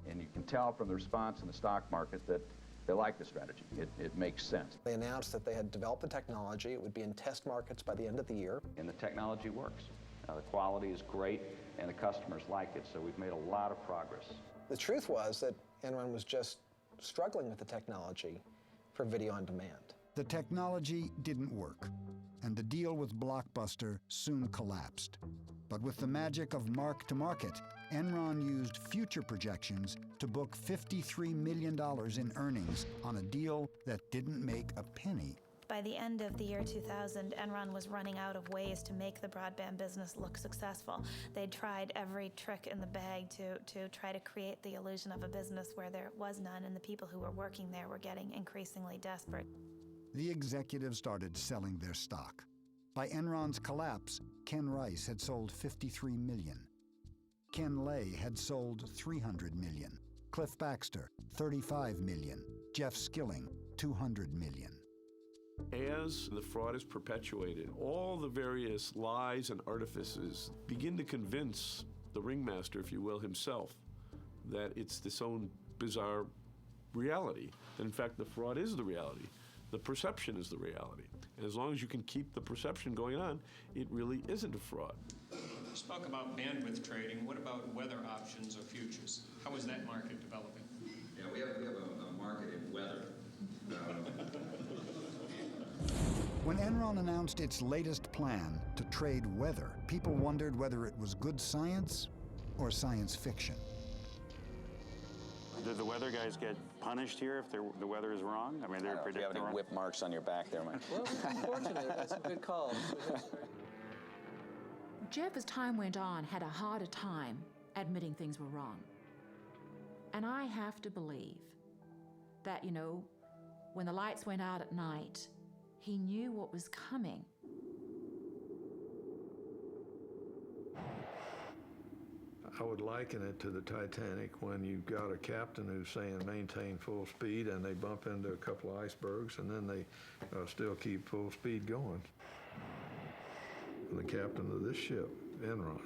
Speaker 13: And you can tell from the response in the stock market that they like the strategy. It makes sense.
Speaker 6: They announced that they had developed the technology. It would be in test markets by the end of the year.
Speaker 16: And the technology works. The quality is great, and the customers like it, so we've made a lot of progress.
Speaker 6: The truth was that Enron was just struggling with the technology for video on demand.
Speaker 17: The technology didn't work, and the deal with Blockbuster soon collapsed. But with the magic of mark-to-market, Enron used future projections to book $53 million in earnings on a deal that didn't make a penny.
Speaker 20: By the end of the year 2000, Enron was running out of ways to make the broadband business look successful. They'd tried every trick in the bag to try to create the illusion of a business where there was none, and the people who were working there were getting increasingly desperate.
Speaker 17: The executives started selling their stock. By Enron's collapse, Ken Rice had sold $53 million. Ken Lay had sold $300 million. Cliff Baxter, $35 million. Jeff Skilling, $200 million.
Speaker 10: As the fraud is perpetuated, all the various lies and artifices begin to convince the ringmaster, if you will, himself, that it's this own bizarre reality. That in fact, the fraud is the reality. The perception is the reality. And as long as you can keep the perception going on, it really isn't a fraud.
Speaker 12: You spoke about bandwidth trading. What about weather options or futures? How is that market developing?
Speaker 24: Yeah, we have a market in weather.
Speaker 17: When Enron announced its latest plan to trade weather, people wondered whether it was good science or science fiction.
Speaker 25: Did the weather guys get punished here if the weather is wrong? I mean, they're predicting.
Speaker 24: Do you have any whip marks on your back there, Mike?
Speaker 26: Well, we've been fortunate. That's a good call.
Speaker 22: Jeff, as time went on, had a harder time admitting things were wrong. And I have to believe that, when the lights went out at night, he knew what was coming.
Speaker 3: I would liken it to the Titanic when you've got a captain who's saying maintain full speed and they bump into a couple of icebergs and then they still keep full speed going. The captain of this ship, Enron,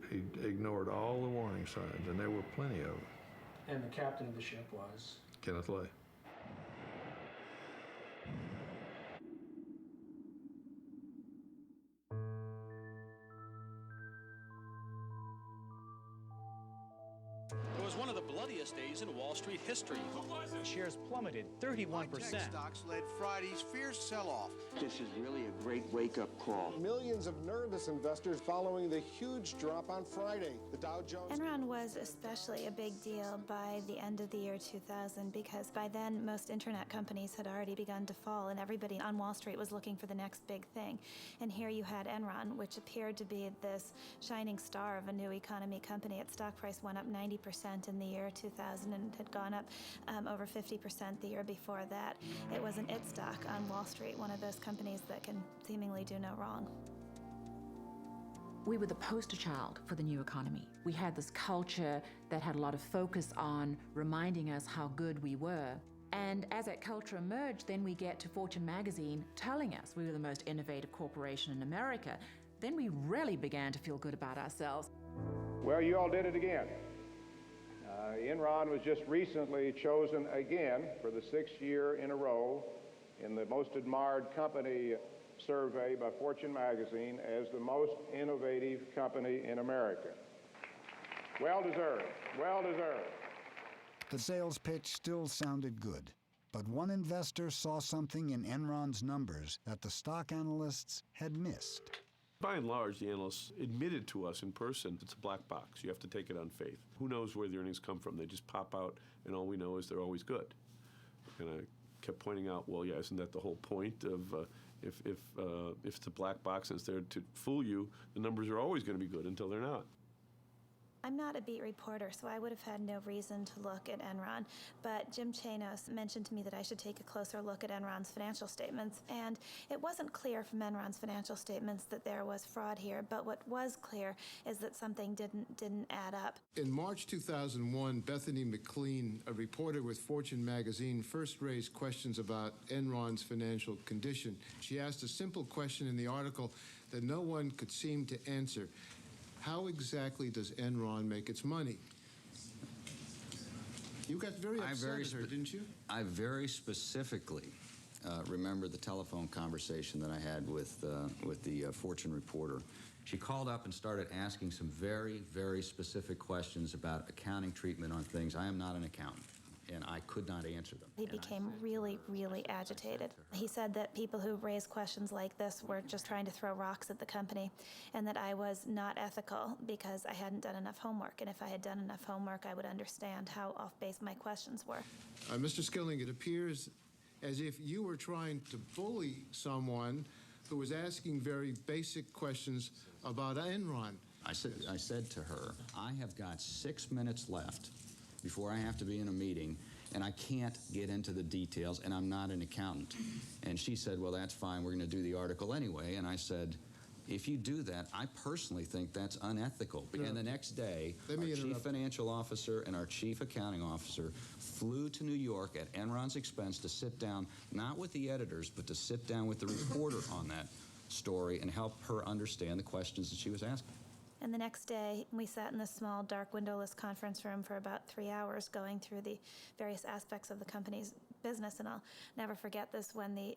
Speaker 3: he ignored all the warning signs, and there were plenty of them.
Speaker 26: And the captain of the ship was?
Speaker 3: Kenneth Lay.
Speaker 28: It was one of the bloodiest days in Wall Street history.
Speaker 29: Shares plummeted 31%.
Speaker 30: Tech stocks led Friday's fierce sell-off.
Speaker 29: This is really a great wake-up call.
Speaker 18: Millions of nervous investors following the huge drop on Friday. The Dow Jones...
Speaker 20: Enron was especially a big deal by the end of the year 2000 because by then most internet companies had already begun to fall and everybody on Wall Street was looking for the next big thing. And here you had Enron, which appeared to be this shining star of a new economy company. Its stock price went up 90% in the year 2000 and had gone up over 50% the year before that. It was an it stock on Wall Street, one of those companies that can seemingly do no wrong.
Speaker 22: We were the poster child for the new economy. We had this culture that had a lot of focus on reminding us how good we were. And as that culture emerged, then we get to Fortune magazine telling us we were the most innovative corporation in America. Then we really began to feel good about ourselves.
Speaker 15: Well, you all did it again. Enron was just recently chosen again for the 6th year in a row in the Most Admired Company survey by Fortune magazine as the most innovative company in America. Well deserved, well deserved.
Speaker 17: The sales pitch still sounded good, but one investor saw something in Enron's numbers that the stock analysts had missed.
Speaker 10: By and large, the analysts admitted to us in person it's a black box. You have to take it on faith. Who knows where the earnings come from? They just pop out, and all we know is they're always good. And I kept pointing out, well, yeah, isn't that the whole point of if it's a black box and it's there to fool you, the numbers are always going to be good until they're not.
Speaker 20: I'm not a beat reporter, so I would have had no reason to look at Enron, but Jim Chanos mentioned to me that I should take a closer look at Enron's financial statements, and it wasn't clear from Enron's financial statements that there was fraud here, but what was clear is that something didn't add up.
Speaker 1: In March 2001, Bethany McLean, a reporter with Fortune magazine, first raised questions about Enron's financial condition. She asked a simple question in the article that no one could seem to answer. How exactly does Enron make its money? You got very upset at her, didn't you?
Speaker 24: I very specifically remember the telephone conversation that I had with the Fortune reporter. She called up and started asking some very, very specific questions about accounting treatment on things. I am not an accountant, and I could not answer them.
Speaker 20: He became really, really agitated. He said that people who raised questions like this were just trying to throw rocks at the company, and that I was not ethical because I hadn't done enough homework. And if I had done enough homework, I would understand how off-base my questions were.
Speaker 1: Mr. Skilling, it appears as if you were trying to bully someone who was asking very basic questions about Enron.
Speaker 24: I said to her, I have got 6 minutes left before I have to be in a meeting, and I can't get into the details, and I'm not an accountant. And she said, well, that's fine, we're going to do the article anyway. And I said, if you do that, I personally think that's unethical. And the next day, our chief financial officer and our chief accounting officer flew to New York at Enron's expense to sit down, not with the editors, but to sit down with the reporter on that story and help her understand the questions that she was asking.
Speaker 20: And the next day, we sat in this small, dark, windowless conference room for about 3 hours going through the various aspects of the company's business. And I'll never forget this. When the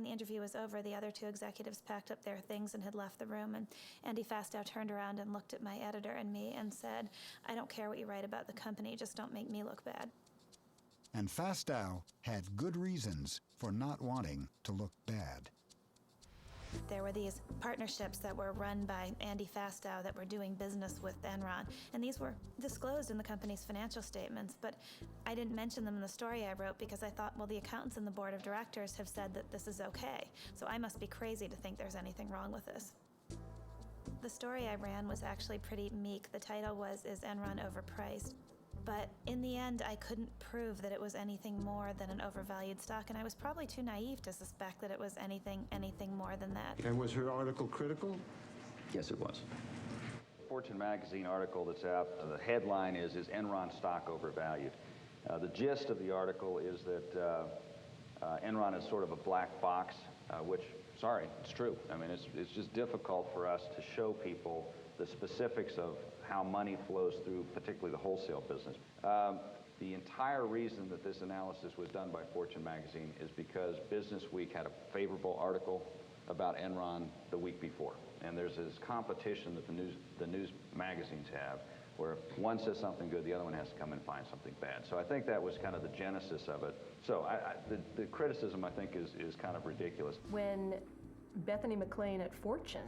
Speaker 20: interview was over, the other two executives packed up their things and had left the room. And Andy Fastow turned around and looked at my editor and me and said, I don't care what you write about the company, just don't make me look bad.
Speaker 17: And Fastow had good reasons for not wanting to look bad.
Speaker 20: There were these partnerships that were run by Andy Fastow that were doing business with Enron, and these were disclosed in the company's financial statements, but I didn't mention them in the story I wrote because I thought, well, the accountants and the board of directors have said that this is okay, so I must be crazy to think there's anything wrong with this. The story I ran was actually pretty meek. The title was, Is Enron Overpriced? But in the end, I couldn't prove that it was anything more than an overvalued stock, and I was probably too naive to suspect that it was anything more than that.
Speaker 1: And was her article critical?
Speaker 24: Yes, it was.
Speaker 16: Fortune magazine article that's out, the headline is Enron stock overvalued? The gist of the article is that Enron is sort of a black box, which, sorry, it's true. I mean, it's just difficult for us to show people the specifics of how money flows through, particularly the wholesale business. The entire reason that this analysis was done by Fortune magazine is because Business Week had a favorable article about Enron the week before. And there's this competition that the news magazines have, where one says something good, the other one has to come and find something bad. So I think that was kind of the genesis of it. So the criticism, I think, is kind of ridiculous.
Speaker 2: When Bethany McLean at Fortune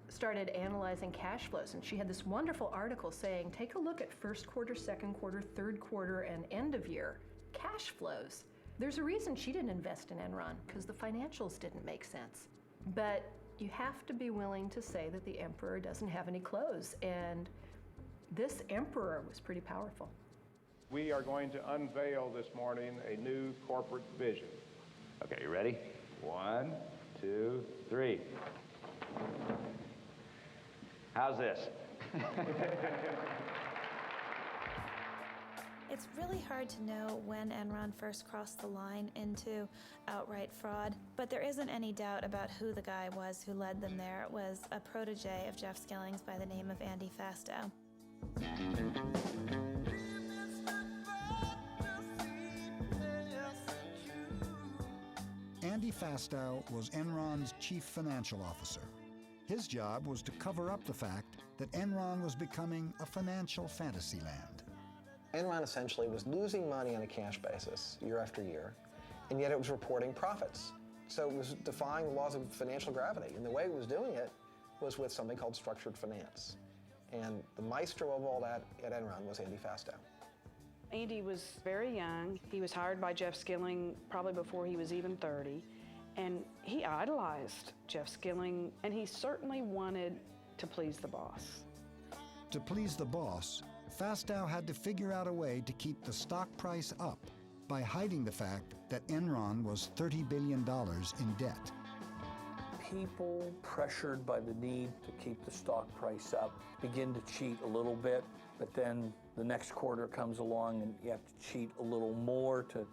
Speaker 2: started analyzing cash flows, and she had this wonderful article saying, take a look at first quarter, second quarter, third quarter, and end of year cash flows. There's a reason she didn't invest in Enron, because the financials didn't make sense. But you have to be willing to say that the emperor doesn't have any clothes, and this emperor was pretty powerful.
Speaker 15: We are going to unveil this morning a new corporate vision.
Speaker 16: Okay, you ready? 1, 2, 3. How's this?
Speaker 20: It's really hard to know when Enron first crossed the line into outright fraud, but there isn't any doubt about who the guy was who led them there. It was a protege of Jeff Skilling's by the name of Andy Fastow.
Speaker 17: Andy Fastow was Enron's chief financial officer. His job was to cover up the fact that Enron was becoming a financial fantasy land.
Speaker 6: Enron essentially was losing money on a cash basis year after year, and yet it was reporting profits. So it was defying the laws of financial gravity, and the way it was doing it was with something called structured finance. And the maestro of all that at Enron was Andy Fastow.
Speaker 4: Andy was very young. He was hired by Jeff Skilling probably before he was even 30, and he idolized Jeff Skilling, and he certainly wanted to please the boss.
Speaker 17: To please the boss, Fastow had to figure out a way to keep the stock price up by hiding the fact that Enron was $30 billion in debt.
Speaker 7: People pressured by the need to keep the stock price up begin to cheat a little bit, but then the next quarter comes along and you have to cheat a little more to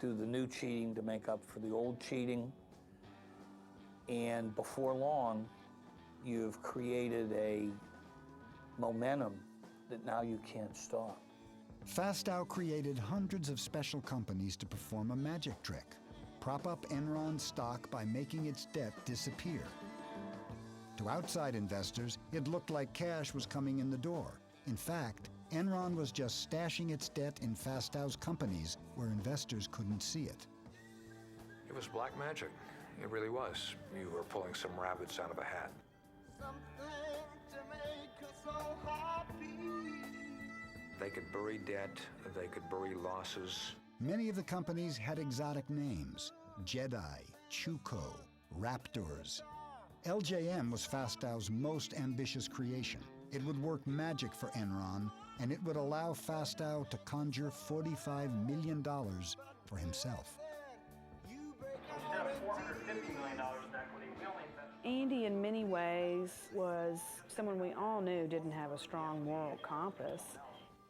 Speaker 7: do the new cheating to make up for the old cheating. And before long, you've created a momentum that now you can't stop.
Speaker 17: Fastow created hundreds of special companies to perform a magic trick, prop up Enron's stock by making its debt disappear. To outside investors, it looked like cash was coming in the door. In fact, Enron was just stashing its debt in Fastow's companies where investors couldn't see it.
Speaker 8: It was black magic. It really was. You were pulling some rabbits out of a hat. They could bury debt, they could bury losses.
Speaker 17: Many of the companies had exotic names: Jedi, Chuko, Raptors. LJM was Fastow's most ambitious creation. It would work magic for Enron, and it would allow Fastow to conjure $45 million for himself.
Speaker 26: Instead of $450 million in equity, we only invested.
Speaker 4: Andy, in many ways, was someone we all knew didn't have a strong moral compass.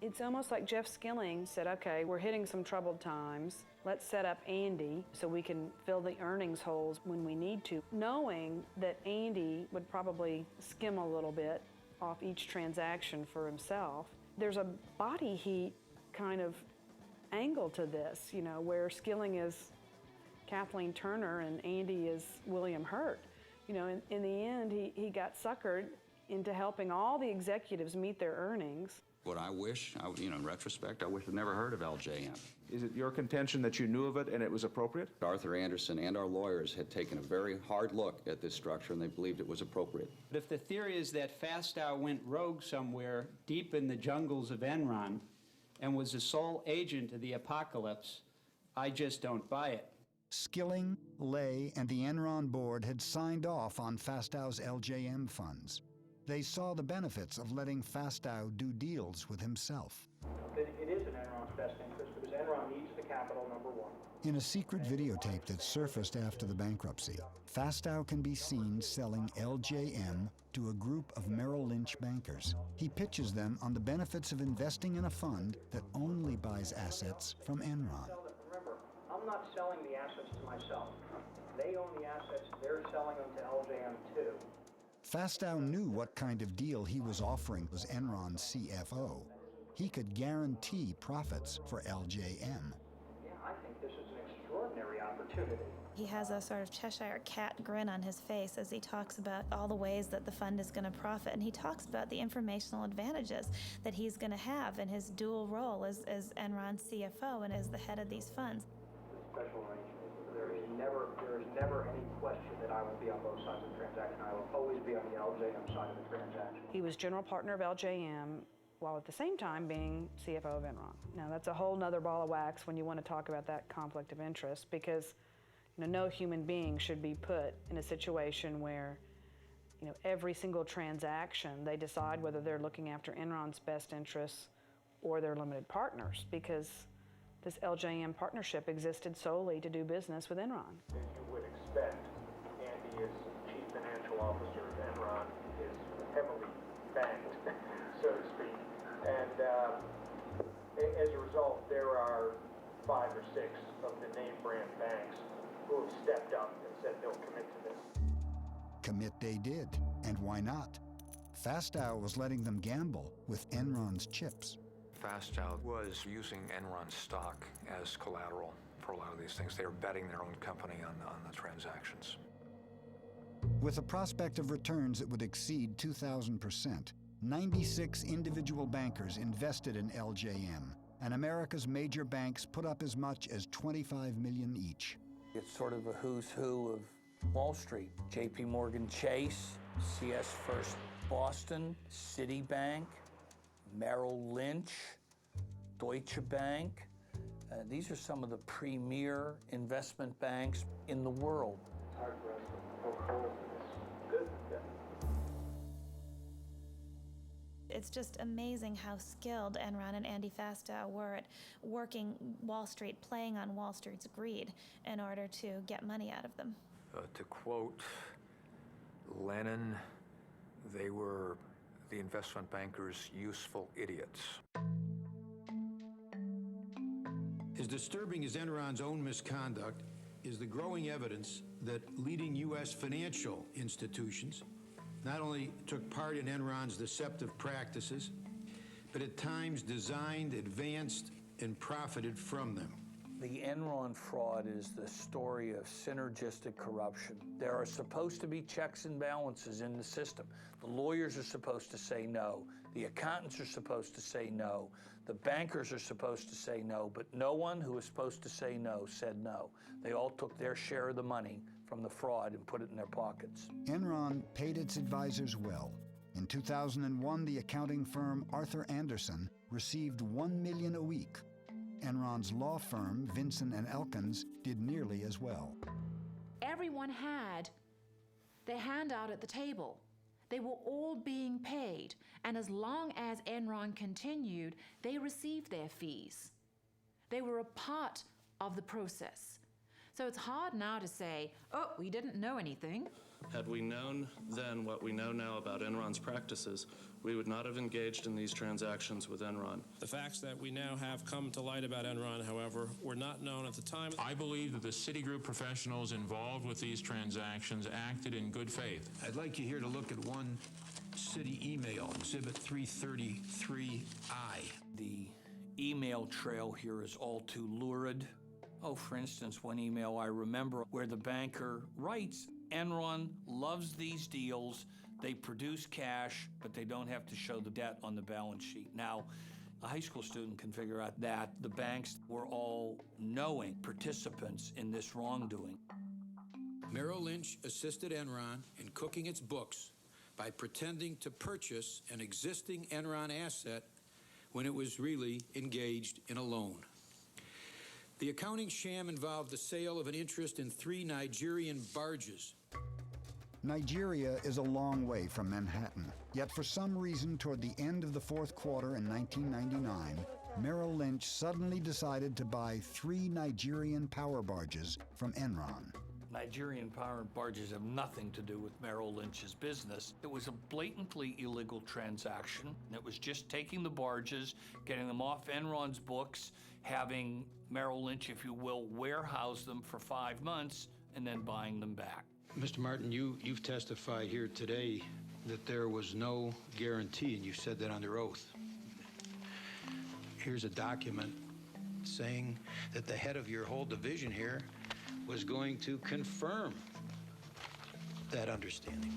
Speaker 4: It's almost like Jeff Skilling said, okay, we're hitting some troubled times. Let's set up Andy so we can fill the earnings holes when we need to, knowing that Andy would probably skim a little bit off each transaction for himself. There's a body heat kind of angle to this, you know, where Skilling is Kathleen Turner and Andy is William Hurt. You know, in the end, he got suckered into helping all the executives meet their earnings.
Speaker 24: What I wish, in retrospect, I wish I'd never heard of LJM.
Speaker 15: Is it your contention that you knew of it and it was appropriate?
Speaker 24: Arthur Anderson and our lawyers had taken a very hard look at this structure and they believed it was appropriate.
Speaker 29: But if the theory is that Fastow went rogue somewhere deep in the jungles of Enron and was the sole agent of the apocalypse, I just don't buy it.
Speaker 17: Skilling, Lay, and the Enron board had signed off on Fastow's LJM funds. They saw the benefits of letting Fastow do deals with himself.
Speaker 26: It is in Enron's best interest because Enron needs the capital, number one.
Speaker 17: In a secret videotape that surfaced after the bankruptcy, Fastow can be seen selling LJM to a group of Merrill Lynch bankers. He pitches them on the benefits of investing in a fund that only buys assets from Enron.
Speaker 26: Remember, I'm not selling the assets to myself. They own the assets, they're selling them to LJM too.
Speaker 17: Fastow knew what kind of deal he was offering as Enron's CFO. He could guarantee profits for LJM.
Speaker 26: Yeah, I think this is an extraordinary opportunity.
Speaker 20: He has a sort of Cheshire cat grin on his face as he talks about all the ways that the fund is going to profit, and he talks about the informational advantages that he's going to have in his dual role as Enron's CFO and as the head of these funds.
Speaker 26: Special arrangement. There is never any question that I will be on both sides of the transaction. I will always be on the LJM side of the transaction.
Speaker 4: He was general partner of LJM while at the same time being CFO of Enron. Now that's a whole nother ball of wax when you want to talk about that conflict of interest, because no human being should be put in a situation where every single transaction they decide whether they're looking after Enron's best interests or their limited partners, because this LJM partnership existed solely to do business with Enron.
Speaker 26: As you would expect, Andy is Chief Financial Officer of Enron. His result, there are 5 or 6 of the name brand banks who have stepped up and said they'll commit to this.
Speaker 17: Commit they did, and why not? Fastow was letting them gamble with Enron's chips.
Speaker 8: Fastow was using Enron stock as collateral for a lot of these things. They were betting their own company on the transactions.
Speaker 17: With a prospect of returns that would exceed 2,000%, 96 individual bankers invested in LJM, and America's major banks put up as much as $25 million each.
Speaker 7: It's sort of a who's who of Wall Street. J.P. Morgan Chase, CS First Boston, Citibank, Merrill Lynch, Deutsche Bank. These are some of the premier investment banks in the world.
Speaker 26: It's hard for us to poke holes in this. Good.
Speaker 20: It's just amazing how skilled Enron and Andy Fastow were at working Wall Street, playing on Wall Street's greed in order to get money out of them.
Speaker 8: To quote Lenin, they were the investment bankers' useful idiots.
Speaker 18: As disturbing as Enron's own misconduct is the growing evidence that leading U.S. financial institutions not only took part in Enron's deceptive practices, but at times designed, advanced, and profited from them.
Speaker 7: The Enron fraud is the story of synergistic corruption. There are supposed to be checks and balances in the system. The lawyers are supposed to say no. The accountants are supposed to say no. The bankers are supposed to say no, but no one who was supposed to say no said no. They all took their share of the money from the fraud and put it in their pockets.
Speaker 17: Enron paid its advisors well. In 2001, the accounting firm Arthur Andersen received $1 million a week. Enron's law firm, Vinson & Elkins, did nearly as well.
Speaker 22: Everyone had their hand out at the table. They were all being paid, and as long as Enron continued, they received their fees. They were a part of the process. So it's hard now to say, oh, we didn't know anything.
Speaker 5: Had we known then what we know now about Enron's practices, we would not have engaged in these transactions with Enron.
Speaker 9: The facts that we now have come to light about Enron, however, were not known at the time.
Speaker 11: I believe that the Citigroup professionals involved with these transactions acted in good faith.
Speaker 18: I'd like you here to look at one Citi email, Exhibit 333I.
Speaker 7: The email trail here is all too lurid. Oh, for instance, one email I remember where the banker writes, Enron loves these deals. They produce cash, but they don't have to show the debt on the balance sheet. Now, a high school student can figure out that the banks were all knowing participants in this wrongdoing.
Speaker 18: Merrill Lynch assisted Enron in cooking its books by pretending to purchase an existing Enron asset when it was really engaged in a loan. The accounting sham involved the sale of an interest in 3 Nigerian barges.
Speaker 17: Nigeria is a long way from Manhattan, yet for some reason toward the end of the fourth quarter in 1999, Merrill Lynch suddenly decided to buy 3 Nigerian power barges from Enron.
Speaker 7: Nigerian power barges have nothing to do with Merrill Lynch's business. It was a blatantly illegal transaction. It was just taking the barges, getting them off Enron's books, having Merrill Lynch, if you will, warehouse them for 5 months, and then buying them back.
Speaker 18: Mr. Martin, you've testified here today that there was no guarantee, and you said that under oath. Here's a document saying that the head of your whole division here was going to confirm that understanding.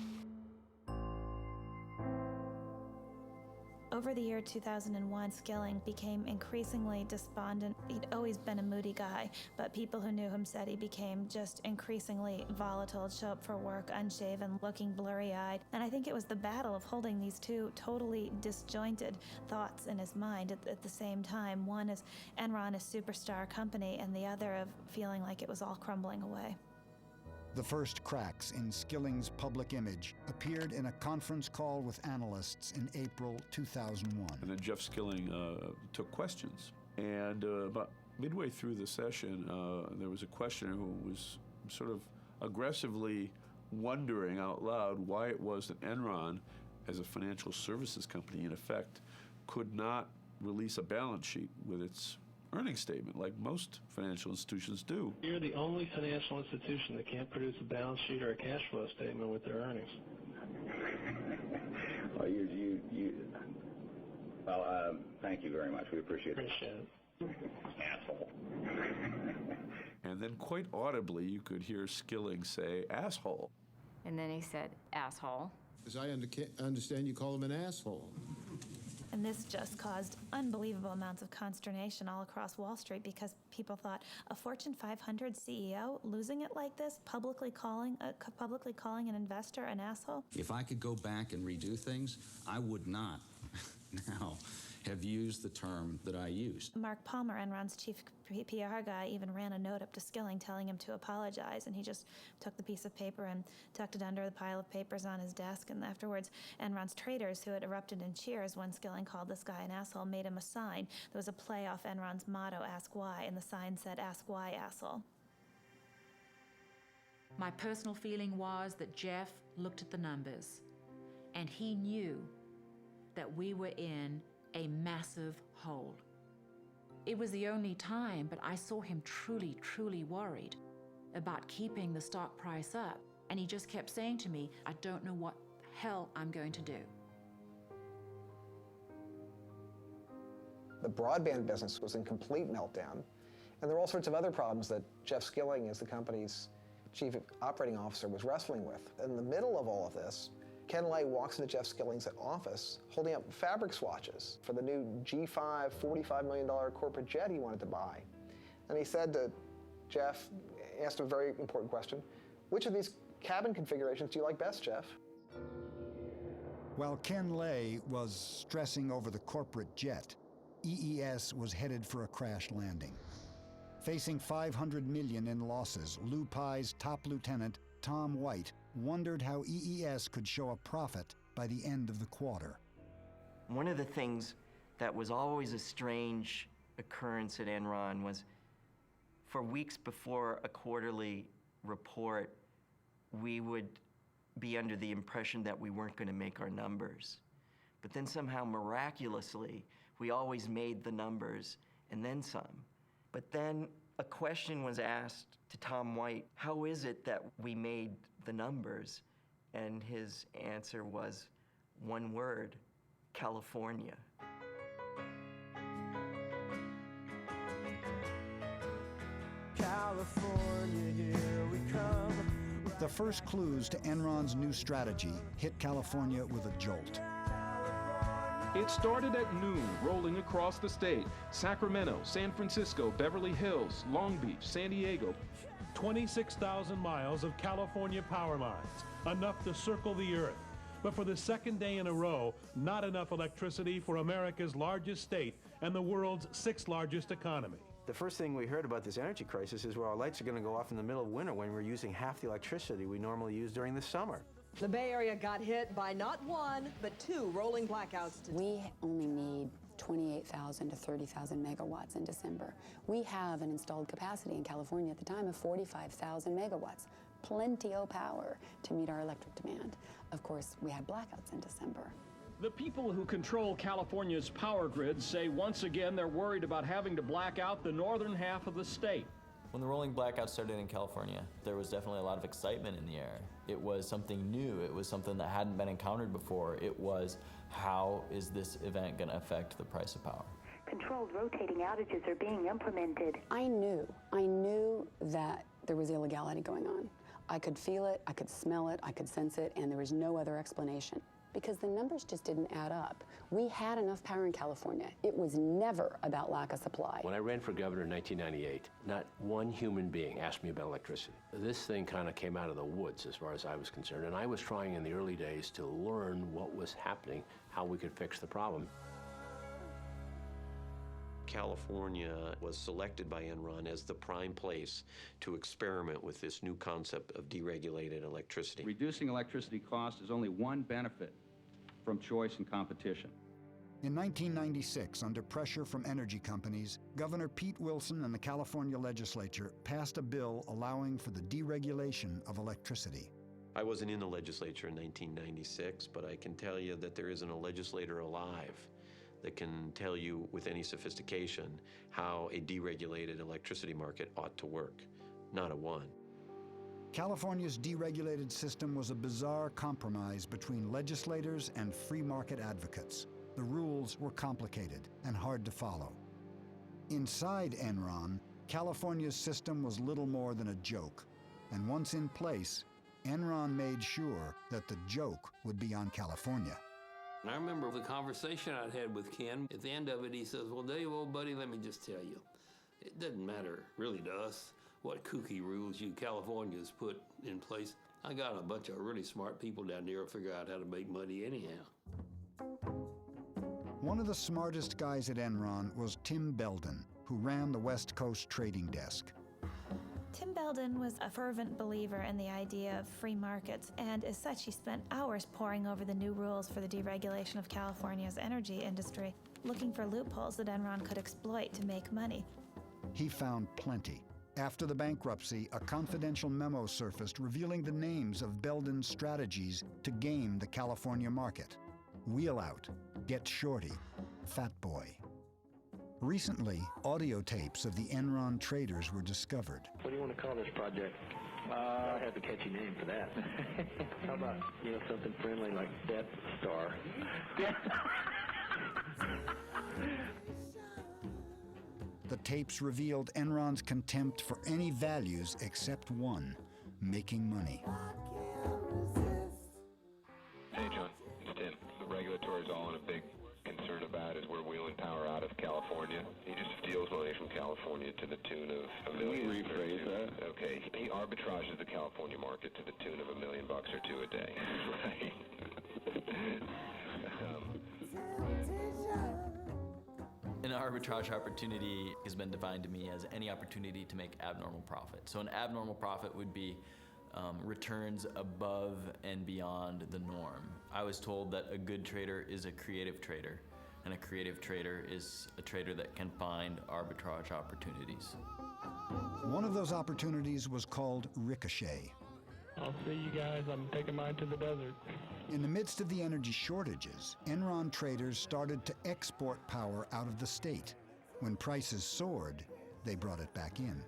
Speaker 20: Over the year 2001, Skilling became increasingly despondent. He'd always been a moody guy, but people who knew him said he became just increasingly volatile, show up for work unshaven, looking blurry-eyed. And I think it was the battle of holding these two totally disjointed thoughts in his mind at the same time. One is Enron, a superstar company, and the other of feeling like it was all crumbling away.
Speaker 17: The first cracks in Skilling's public image appeared in a conference call with analysts in April 2001.
Speaker 10: And then Jeff Skilling took questions. And about midway through the session, there was a questioner who was sort of aggressively wondering out loud why it was that Enron, as a financial services company, in effect, could not release a balance sheet with its earnings statement like most financial institutions do.
Speaker 3: You're the only financial institution that can't produce a balance sheet or a cash flow statement with their earnings.
Speaker 12: Well, thank you very much. We appreciate it.
Speaker 3: Appreciate it.
Speaker 12: Asshole.
Speaker 10: And then quite audibly, you could hear Skilling say, asshole.
Speaker 13: And then he said, asshole.
Speaker 1: As I understand, you call him an asshole.
Speaker 20: And this just caused unbelievable amounts of consternation all across Wall Street because people thought a Fortune 500 CEO losing it like this, publicly calling an investor an asshole.
Speaker 24: If I could go back and redo things, I would not now have used the term that I used.
Speaker 20: Mark Palmer, Enron's chief PR guy, even ran a note up to Skilling telling him to apologize, and he just took the piece of paper and tucked it under the pile of papers on his desk, and afterwards, Enron's traders, who had erupted in cheers when Skilling called this guy an asshole, made him a sign. There was a play off Enron's motto, Ask Why, and the sign said, Ask Why, asshole.
Speaker 22: My personal feeling was that Jeff looked at the numbers, and he knew that we were in a massive hole. It was the only time, but I saw him truly, truly worried about keeping the stock price up. And he just kept saying to me, I don't know what the hell I'm going to do.
Speaker 6: The broadband business was in complete meltdown, and there were all sorts of other problems that Jeff Skilling, as the company's chief operating officer, was wrestling with. In the middle of all of this, Ken Lay walks into Jeff Skilling's office holding up fabric swatches for the new G5 $45 million corporate jet he wanted to buy. And he said to Jeff, asked him a very important question, which of these cabin configurations do you like best, Jeff?
Speaker 17: While Ken Lay was stressing over the corporate jet, EES was headed for a crash landing. Facing $500 million in losses, Lou Pye's top lieutenant, Tom White, wondered how EES could show a profit by the end of the quarter.
Speaker 14: One of the things that was always a strange occurrence at Enron was for weeks before a quarterly report, we would be under the impression that we weren't going to make our numbers. But then somehow, miraculously, we always made the numbers and then some. But then a question was asked to Tom White, how is it that we made the numbers? And his answer was one word, California.
Speaker 19: California, here we come.
Speaker 17: The first clues to Enron's new strategy hit California with a jolt.
Speaker 21: It started at noon, rolling across the state. Sacramento, San Francisco, Beverly Hills, Long Beach, San Diego.
Speaker 23: 26,000 miles of California power lines, enough to circle the earth. But for the second day in a row, not enough electricity for America's largest state and the world's sixth largest economy.
Speaker 25: The first thing we heard about this energy crisis is, well, our lights are going to go off in the middle of winter when we're using half the electricity we normally use during the summer.
Speaker 27: The Bay Area got hit by not one, but two rolling blackouts today.
Speaker 28: We only need 28,000 to 30,000 megawatts in December. We have an installed capacity in California at the time of 45,000 megawatts. Plenty of power to meet our electric demand. Of course, we had blackouts in December.
Speaker 31: The people who control California's power grid say once again they're worried about having to black out the northern half of the state.
Speaker 32: When the rolling blackout started in California, there was definitely a lot of excitement in the air. It was something new. It was something that hadn't been encountered before. It was, how is this event going to affect the price of power?
Speaker 28: Controlled rotating outages are being implemented. I knew that there was illegality going on. I could feel it, I could smell it, I could sense it, and there was no other explanation. Because the numbers just didn't add up. We had enough power in California. It was never about lack of supply.
Speaker 33: When I ran for governor in 1998, not one human being asked me about electricity. This thing kind of came out of the woods as far as I was concerned, and I was trying in the early days to learn what was happening, how we could fix the problem.
Speaker 34: California was selected by Enron as the prime place to experiment with this new concept of deregulated electricity.
Speaker 35: Reducing electricity cost is only one benefit from choice and competition.
Speaker 17: In 1996, under pressure from energy companies, Governor Pete Wilson and the California legislature passed a bill allowing for the deregulation of electricity.
Speaker 34: I wasn't in the legislature in 1996, but I can tell you that there isn't a legislator alive that can tell you with any sophistication how a deregulated electricity market ought to work. Not a one.
Speaker 17: California's deregulated system was a bizarre compromise between legislators and free market advocates. The rules were complicated and hard to follow. Inside Enron, California's system was little more than a joke. And once in place, Enron made sure that the joke would be on California.
Speaker 2: And I remember the conversation I'd had with Ken. At the end of it, he says, well, Dave, old buddy, let me just tell you, it doesn't matter really to us what kooky rules you Californians put in place. I got a bunch of really smart people down there who figure out how to make money anyhow.
Speaker 17: One of the smartest guys at Enron was Tim Belden, who ran the West Coast trading desk.
Speaker 20: Tim Belden was a fervent believer in the idea of free markets, and as such, he spent hours poring over the new rules for the deregulation of California's energy industry, looking for loopholes that Enron could exploit to make money.
Speaker 17: He found plenty. After the bankruptcy, a confidential memo surfaced revealing the names of Belden's strategies to game the California market. Wheel Out, Get Shorty, Fat Boy. Recently, audio tapes of the Enron traders were discovered.
Speaker 3: What do you want to call this project? I have a catchy name for that. How about, something friendly like Death Star?
Speaker 17: The tapes revealed Enron's contempt for any values except one, making money.
Speaker 4: Hey, John, it's Tim. The regulatory is all in a big concern about is we're wheeling power out of California. He just steals money from California to the tune of $1 million. Can we rephrase that? Okay. He arbitrages the California market to the tune of $1 million or two a day.
Speaker 32: An arbitrage opportunity has been defined to me as any opportunity to make abnormal profit. So an abnormal profit would be returns above and beyond the norm. I was told that a good trader is a creative trader, and a creative trader is a trader that can find arbitrage opportunities.
Speaker 17: One of those opportunities was called Ricochet.
Speaker 3: I'll see you guys. I'm taking mine to the desert.
Speaker 17: In the midst of the energy shortages, Enron traders started to export power out of the state. When prices soared, they brought it back in.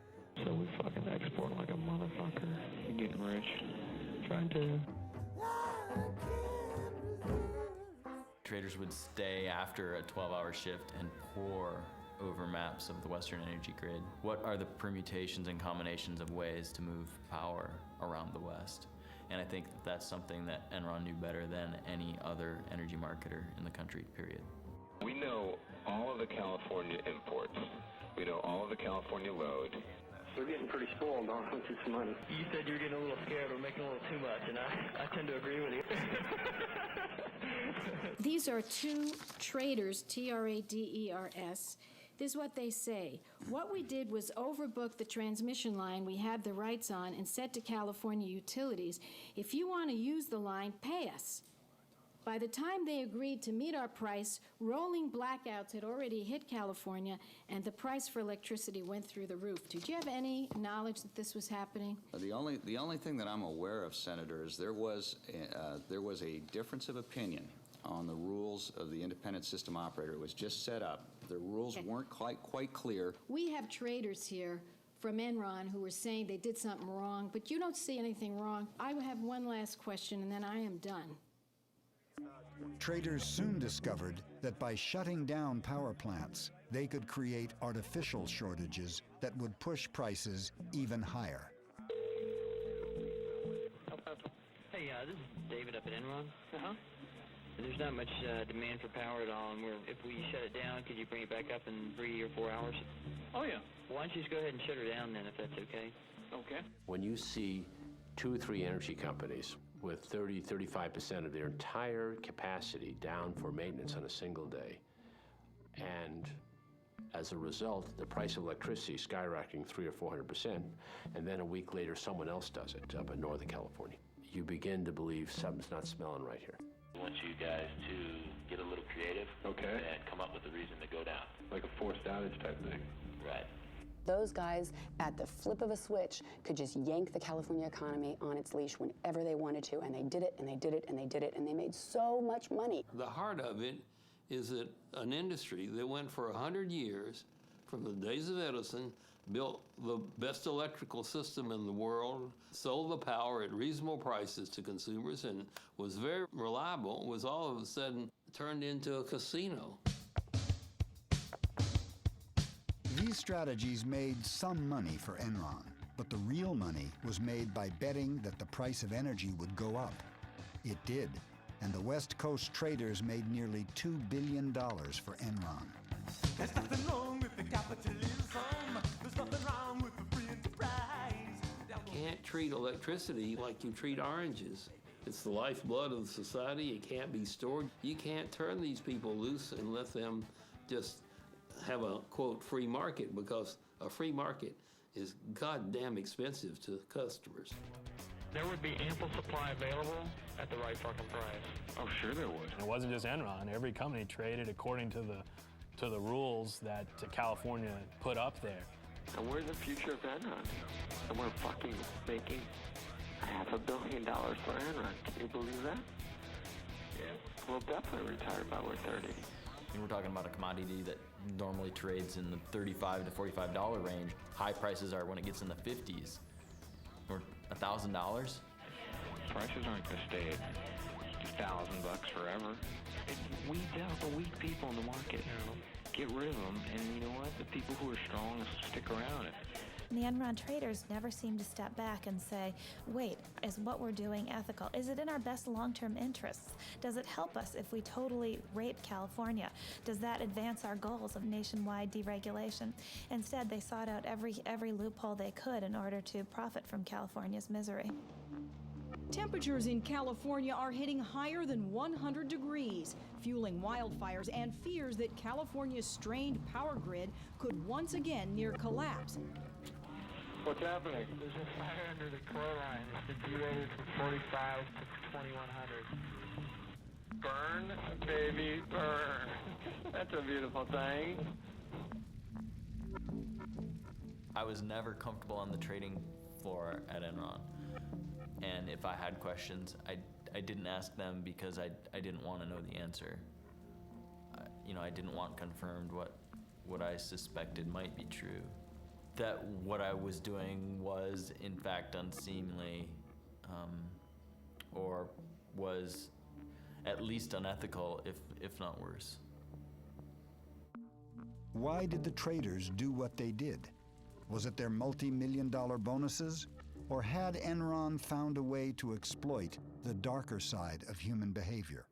Speaker 3: So we fucking export like a motherfucker. You're getting rich. Trying to.
Speaker 32: Traders would stay after a 12-hour shift and pore over maps of the Western energy grid. What are the permutations and combinations of ways to move power around the West? And I think that that's something that Enron knew better than any other energy marketer in the country, period.
Speaker 4: We know all of the California imports. We know all of the California load.
Speaker 3: We're getting pretty spoiled on this money. You said you were getting a little scared. We're making a little too much, and I tend to agree with you.
Speaker 5: These are two traders, Traders. This is what they say. What we did was overbook the transmission line we had the rights on and said to California utilities, if you want to use the line, pay us. By the time they agreed to meet our price, rolling blackouts had already hit California, and the price for electricity went through the roof. Did you have any knowledge that this was happening?
Speaker 24: The only thing that I'm aware of, Senator, is there was a difference of opinion on the rules of the independent system operator. It was just set up. The rules weren't quite clear.
Speaker 5: We have traders here from Enron who were saying they did something wrong, but you don't see anything wrong. I have one last question, and then I am done.
Speaker 17: Traders soon discovered that by shutting down power plants, they could create artificial shortages that would push prices even higher.
Speaker 7: Hey, this is David up at Enron. There's not much demand for power at all, and if we shut it down, could you bring it back up in 3 or 4 hours?
Speaker 33: Oh, yeah.
Speaker 7: Why don't you just go ahead and shut her down then, if that's okay?
Speaker 33: Okay. When you see 2 or 3 energy companies with 30-35% of their entire capacity down for maintenance on a single day, and as a result, the price of electricity skyrocketing 300 or 400%, and then a week later someone else does it up in Northern California, you begin to believe something's not smelling right here.
Speaker 8: I want you guys to get a little creative, and come up with a reason to go down.
Speaker 4: Like a forced outage type thing.
Speaker 8: Right.
Speaker 28: Those guys, at the flip of a switch, could just yank the California economy on its leash whenever they wanted to, and they did it, and they did it, and they did it, and they made so much money.
Speaker 2: The heart of it is that an industry that went for 100 years, from the days of Edison, built the best electrical system in the world, sold the power at reasonable prices to consumers, and was very reliable, was all of a sudden turned into a casino.
Speaker 17: These strategies made some money for Enron, but the real money was made by betting that the price of energy would go up. It did, and the West Coast traders made nearly $2 billion for Enron.
Speaker 19: There's nothing wrong with the capitalism. There's nothing wrong with the free enterprise.
Speaker 2: You can't treat electricity like you treat oranges. It's the lifeblood of the society. It can't be stored. You can't turn these people loose and let them just have a, quote, free market, because a free market is goddamn expensive to customers.
Speaker 1: There would be ample supply available at the right fucking price.
Speaker 6: Oh, sure there would.
Speaker 9: It wasn't just Enron. Every company traded according to the rules that California put up there.
Speaker 4: And we're the future of Enron. And we're fucking making $500 million for Enron. Can you believe that?
Speaker 32: Yeah.
Speaker 4: We'll definitely retire by we're 30.
Speaker 32: And we're talking about a commodity that normally trades in the $35 to $45 range. High prices are when it gets in the 50s. Or $1,000.
Speaker 35: Prices aren't going to stay at $1,000 forever.
Speaker 1: It weeds out the weak people in the market.
Speaker 35: Get rid of them, and you know what? The people who are strong stick around.
Speaker 20: The Enron traders never seem to step back and say, wait, is what we're doing ethical? Is it in our best long-term interests? Does it help us if we totally rape California? Does that advance our goals of nationwide deregulation? Instead, they sought out every loophole they could in order to profit from California's misery.
Speaker 27: Temperatures in California are hitting higher than 100 degrees, fueling wildfires and fears that California's strained power grid could once again near collapse.
Speaker 1: What's happening? There's a fire under the core line. It's been derated from 45 to 2100.
Speaker 4: Burn, baby, burn. That's a beautiful thing.
Speaker 32: I was never comfortable on the trading floor at Enron. And if I had questions, I didn't ask them because I didn't want to know the answer. I didn't want confirmed what I suspected might be true. That what I was doing was in fact unseemly, or was at least unethical, if not worse.
Speaker 17: Why did the traders do what they did? Was it their multi-million-dollar bonuses? Or had Enron found a way to exploit the darker side of human behavior?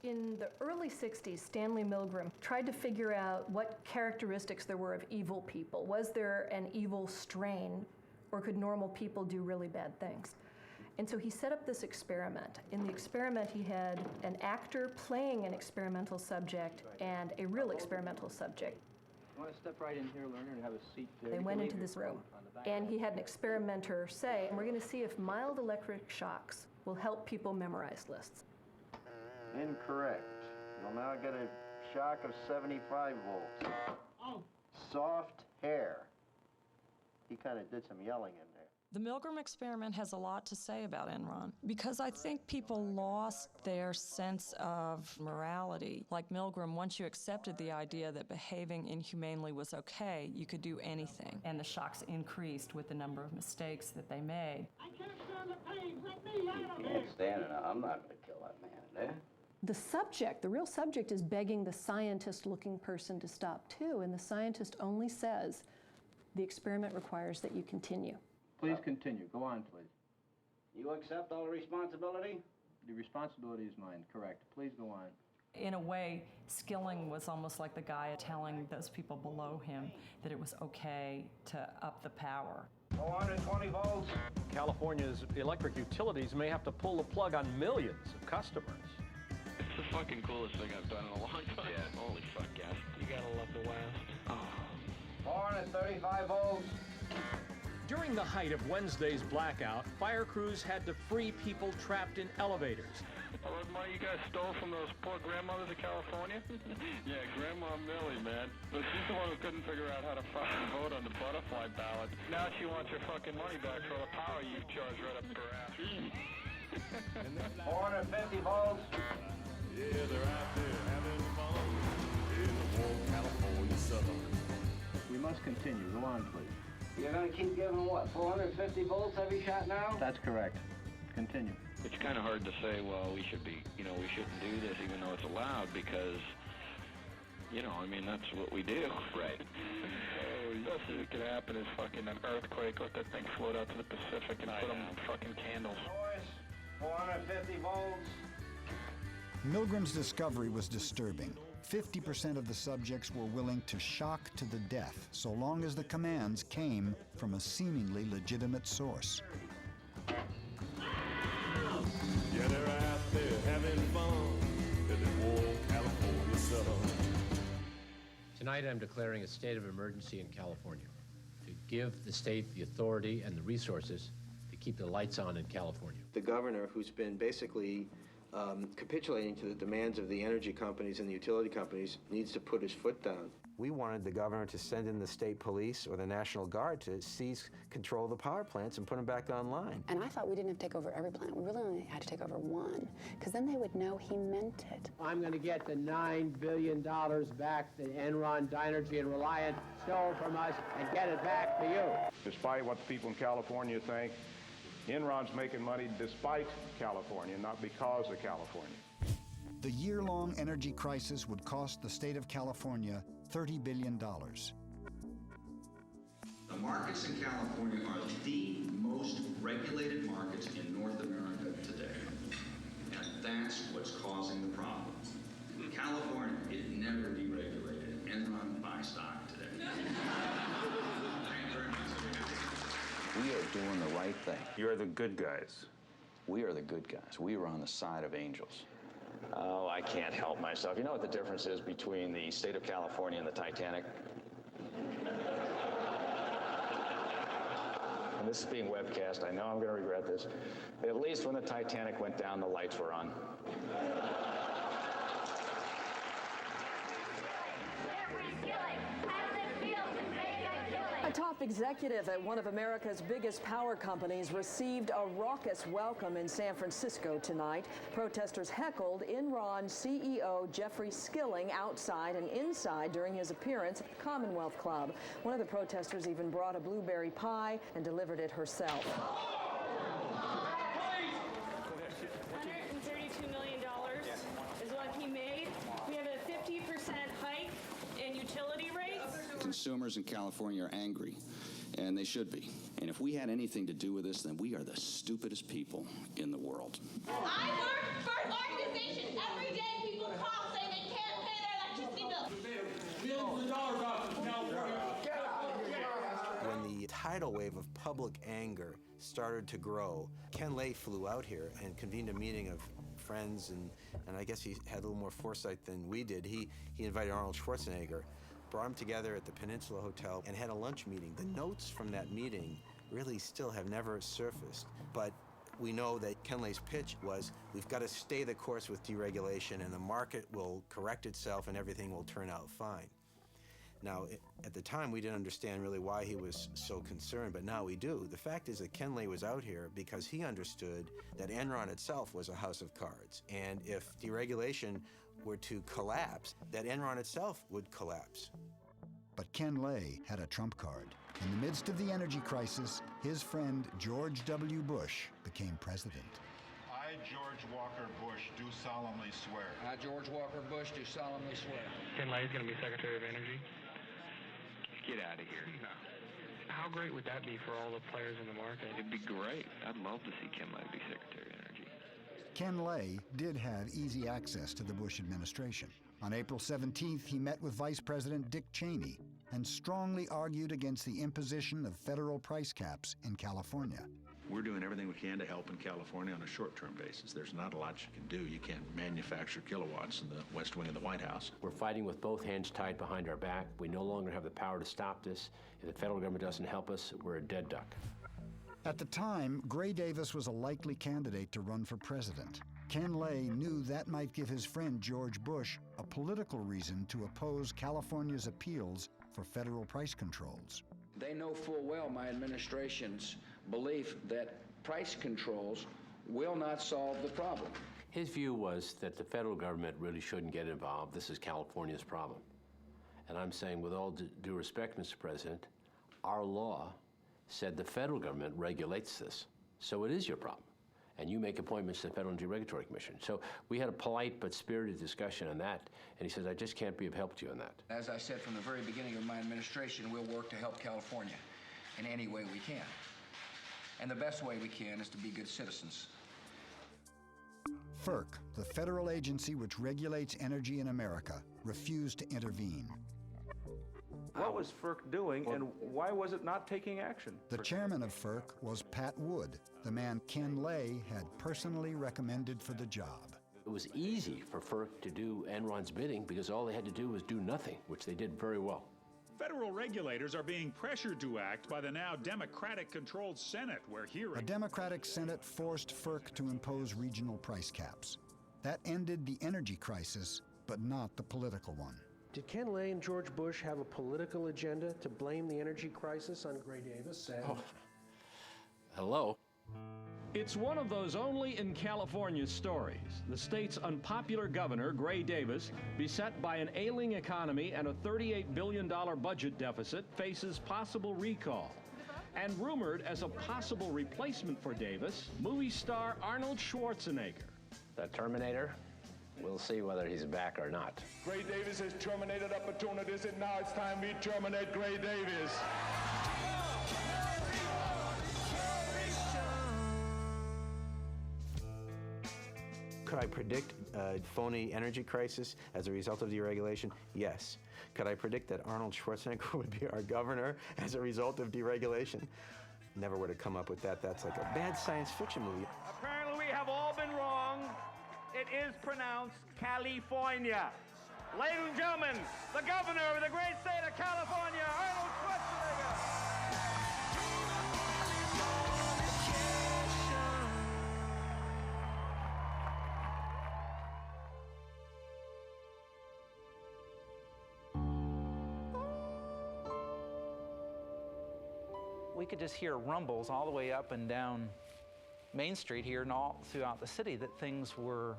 Speaker 10: In the early 60s, Stanley Milgram tried to figure out what characteristics there were of evil people. Was there an evil strain, or could normal people do really bad things? And so he set up this experiment. In the experiment, he had an actor playing an experimental subject and a real experimental subject.
Speaker 3: You want to step right in here, learner, and have a seat there?
Speaker 10: They went into this room, and he had an experimenter say, we're going to see if mild electric shocks will help people memorize lists.
Speaker 3: Incorrect. You'll now get a shock of 75 volts.
Speaker 10: Oh.
Speaker 3: Soft hair. He kind of did some yelling in there.
Speaker 11: The Milgram experiment has a lot to say about Enron, because I think people lost their sense of morality. Like Milgram, once you accepted the idea that behaving inhumanely was okay, you could do anything. And the shocks increased with the number of mistakes that they made.
Speaker 19: I can't stand the pain. Let me out of here.
Speaker 3: Can't stand it. I'm not going to kill that man in there.
Speaker 10: The subject, the real subject, is begging the scientist-looking person to stop too, and the scientist only says, the experiment requires that you continue.
Speaker 3: Please continue. Go on, please. You accept all the responsibility? The responsibility is mine, correct. Please go on.
Speaker 11: In a way, Skilling was almost like the guy telling those people below him that it was okay to up the power.
Speaker 3: 420 volts.
Speaker 21: California's electric utilities may have to pull the plug on millions of customers.
Speaker 4: It's the fucking coolest thing I've done in a long time. Yeah. Holy fuck, yeah.
Speaker 1: You gotta love the West.
Speaker 3: 435 volts.
Speaker 31: During the height of Wednesday's blackout, fire crews had to free people trapped in elevators.
Speaker 1: Oh, the money you guys stole from those poor grandmothers of California?
Speaker 4: Yeah, Grandma Millie, man. But she's the one who couldn't figure out how to fucking vote on the butterfly ballot.
Speaker 1: Now she wants her fucking money back for all the power you charged right up her ass.
Speaker 3: 450 volts.
Speaker 19: Yeah, they're out there having fun in the warm California sun.
Speaker 6: We must continue. Go on, please.
Speaker 12: You're going to keep giving what, 450 volts every shot now?
Speaker 6: That's correct. Continue.
Speaker 4: It's kind of hard to say, well, we should be, we shouldn't do this even though it's allowed because, I mean, that's what we do. Right.
Speaker 1: The best that could happen is fucking an earthquake, let that thing float out to the Pacific and put them in fucking candles.
Speaker 12: 450 volts.
Speaker 17: Milgram's discovery was disturbing. 50% of the subjects were willing to shock to the death, so long as the commands came from a seemingly legitimate source.
Speaker 19: Yeah, they're out there having fun in the warm California sun.
Speaker 33: Tonight I'm declaring a state of emergency in California to give the state the authority and the resources to keep the lights on in California.
Speaker 13: The governor, who's been basically capitulating to the demands of the energy companies and the utility companies, needs to put his foot down.
Speaker 14: We wanted the governor to send in the state police or the National Guard to seize control of the power plants and put them back online.
Speaker 28: And I thought we didn't have to take over every plant. We really only had to take over one, because then they would know he meant it.
Speaker 15: I'm going to get the $9 billion back that Enron, Dynergy, and Reliant stole from us and get it back to you.
Speaker 16: Despite what the people in California think, Enron's making money despite California, not because of California.
Speaker 17: The year-long energy crisis would cost the state of California $30 billion.
Speaker 18: The markets in California are the most regulated markets in North America today. And that's what's causing the problem. California is never deregulated. Enron buy stock today.
Speaker 22: We are doing the right thing. You're the good guys. We are the good guys. We are on the side of angels. Oh, I can't help myself. You know what the difference is between the state of California and the Titanic? And this is being webcast. I know I'm going to regret this. At least when the Titanic went down, the lights were on.
Speaker 23: A top executive at one of America's biggest power companies received a raucous welcome in San Francisco tonight. Protesters heckled Enron CEO Jeffrey Skilling outside and inside during his appearance at the Commonwealth Club. One of the protesters even brought a blueberry pie and delivered it herself.
Speaker 24: $132 million is what he made. We have a 50% hike in utility rates.
Speaker 18: Consumers in California are angry, and they should be. And if we had anything to do with this, then we are the stupidest people in the world.
Speaker 25: I work for an organization. Every day people call saying they can't pay their electricity bill.
Speaker 19: Millions of dollars off in California.
Speaker 14: When the tidal wave of public anger started to grow, Ken Lay flew out here and convened a meeting of friends, and I guess he had a little more foresight than we did. He invited Arnold Schwarzenegger, brought them together at the Peninsula Hotel, and had a lunch meeting. The notes from that meeting really still have never surfaced, but we know that Ken Lay's pitch was, we've got to stay the course with deregulation, and the market will correct itself and everything will turn out fine. Now, at the time, we didn't understand really why he was so concerned, but now we do. The fact is that Ken Lay was out here because he understood that Enron itself was a house of cards, and if deregulation were to collapse, that Enron itself would collapse.
Speaker 17: But Ken Lay had a trump card. In the midst of the energy crisis, his friend George W. Bush became president.
Speaker 26: I, George Walker Bush, do solemnly swear.
Speaker 29: I, George Walker Bush, do solemnly swear.
Speaker 1: Ken Lay's going to be Secretary of Energy?
Speaker 4: Get out of here.
Speaker 1: No. How great would that be for all the players in the market?
Speaker 4: It'd be great. I'd love to see Ken Lay be Secretary of Energy.
Speaker 17: Ken Lay did have easy access to the Bush administration. On April 17th, he met with Vice President Dick Cheney and strongly argued against the imposition of federal price caps in California.
Speaker 30: We're doing everything we can to help in California on a short-term basis. There's not a lot you can do. You can't manufacture kilowatts in the West Wing of the White House.
Speaker 33: We're fighting with both hands tied behind our back. We no longer have the power to stop this. If the federal government doesn't help us, we're a dead duck.
Speaker 17: At the time, Gray Davis was a likely candidate to run for president. Ken Lay knew that might give his friend George Bush a political reason to oppose California's appeals for federal price controls.
Speaker 29: They know full well my administration's belief that price controls will not solve the problem.
Speaker 33: His view was that the federal government really shouldn't get involved. This is California's problem. And I'm saying, with all due respect, Mr. President, our law said the federal government regulates this. So it is your problem. And you make appointments to the Federal Energy Regulatory Commission. So we had a polite but spirited discussion on that. And he says, I just can't be of help to you on that.
Speaker 29: As I said from the very beginning of my administration, we'll work to help California in any way we can. And the best way we can is to be good citizens.
Speaker 17: FERC, the federal agency which regulates energy in America, refused to intervene.
Speaker 16: What was FERC doing, and why was it not taking action?
Speaker 17: The chairman of FERC was Pat Wood, the man Ken Lay had personally recommended for the job.
Speaker 33: It was easy for FERC to do Enron's bidding because all they had to do was do nothing, which they did very well.
Speaker 26: Federal regulators are being pressured to act by the now Democratic-controlled Senate, where hearings...
Speaker 17: A Democratic Senate forced FERC to impose regional price caps. That ended the energy crisis, but not the political one.
Speaker 2: Did Ken Lay and George Bush have a political agenda to blame the energy crisis on Gray Davis?
Speaker 33: Hello?
Speaker 3: It's one of those only in California stories. The state's unpopular governor, Gray Davis, beset by an ailing economy and a $38 billion budget deficit, faces possible recall. And rumored as a possible replacement for Davis, movie star Arnold Schwarzenegger.
Speaker 33: The Terminator? We'll see whether he's back or not.
Speaker 26: Gray Davis has terminated opportunities, and now it's time we terminate Gray Davis.
Speaker 14: Could I predict a phony energy crisis as a result of deregulation? Yes. Could I predict that Arnold Schwarzenegger would be our governor as a result of deregulation? Never would have come up with that. That's like a bad science fiction movie.
Speaker 5: Apparently we have all been wrong. It is pronounced California. Ladies and gentlemen, the governor of the great state of California, Arnold Schwarzenegger.
Speaker 7: We could just hear rumbles all the way up and down Main Street here and all throughout the city that things were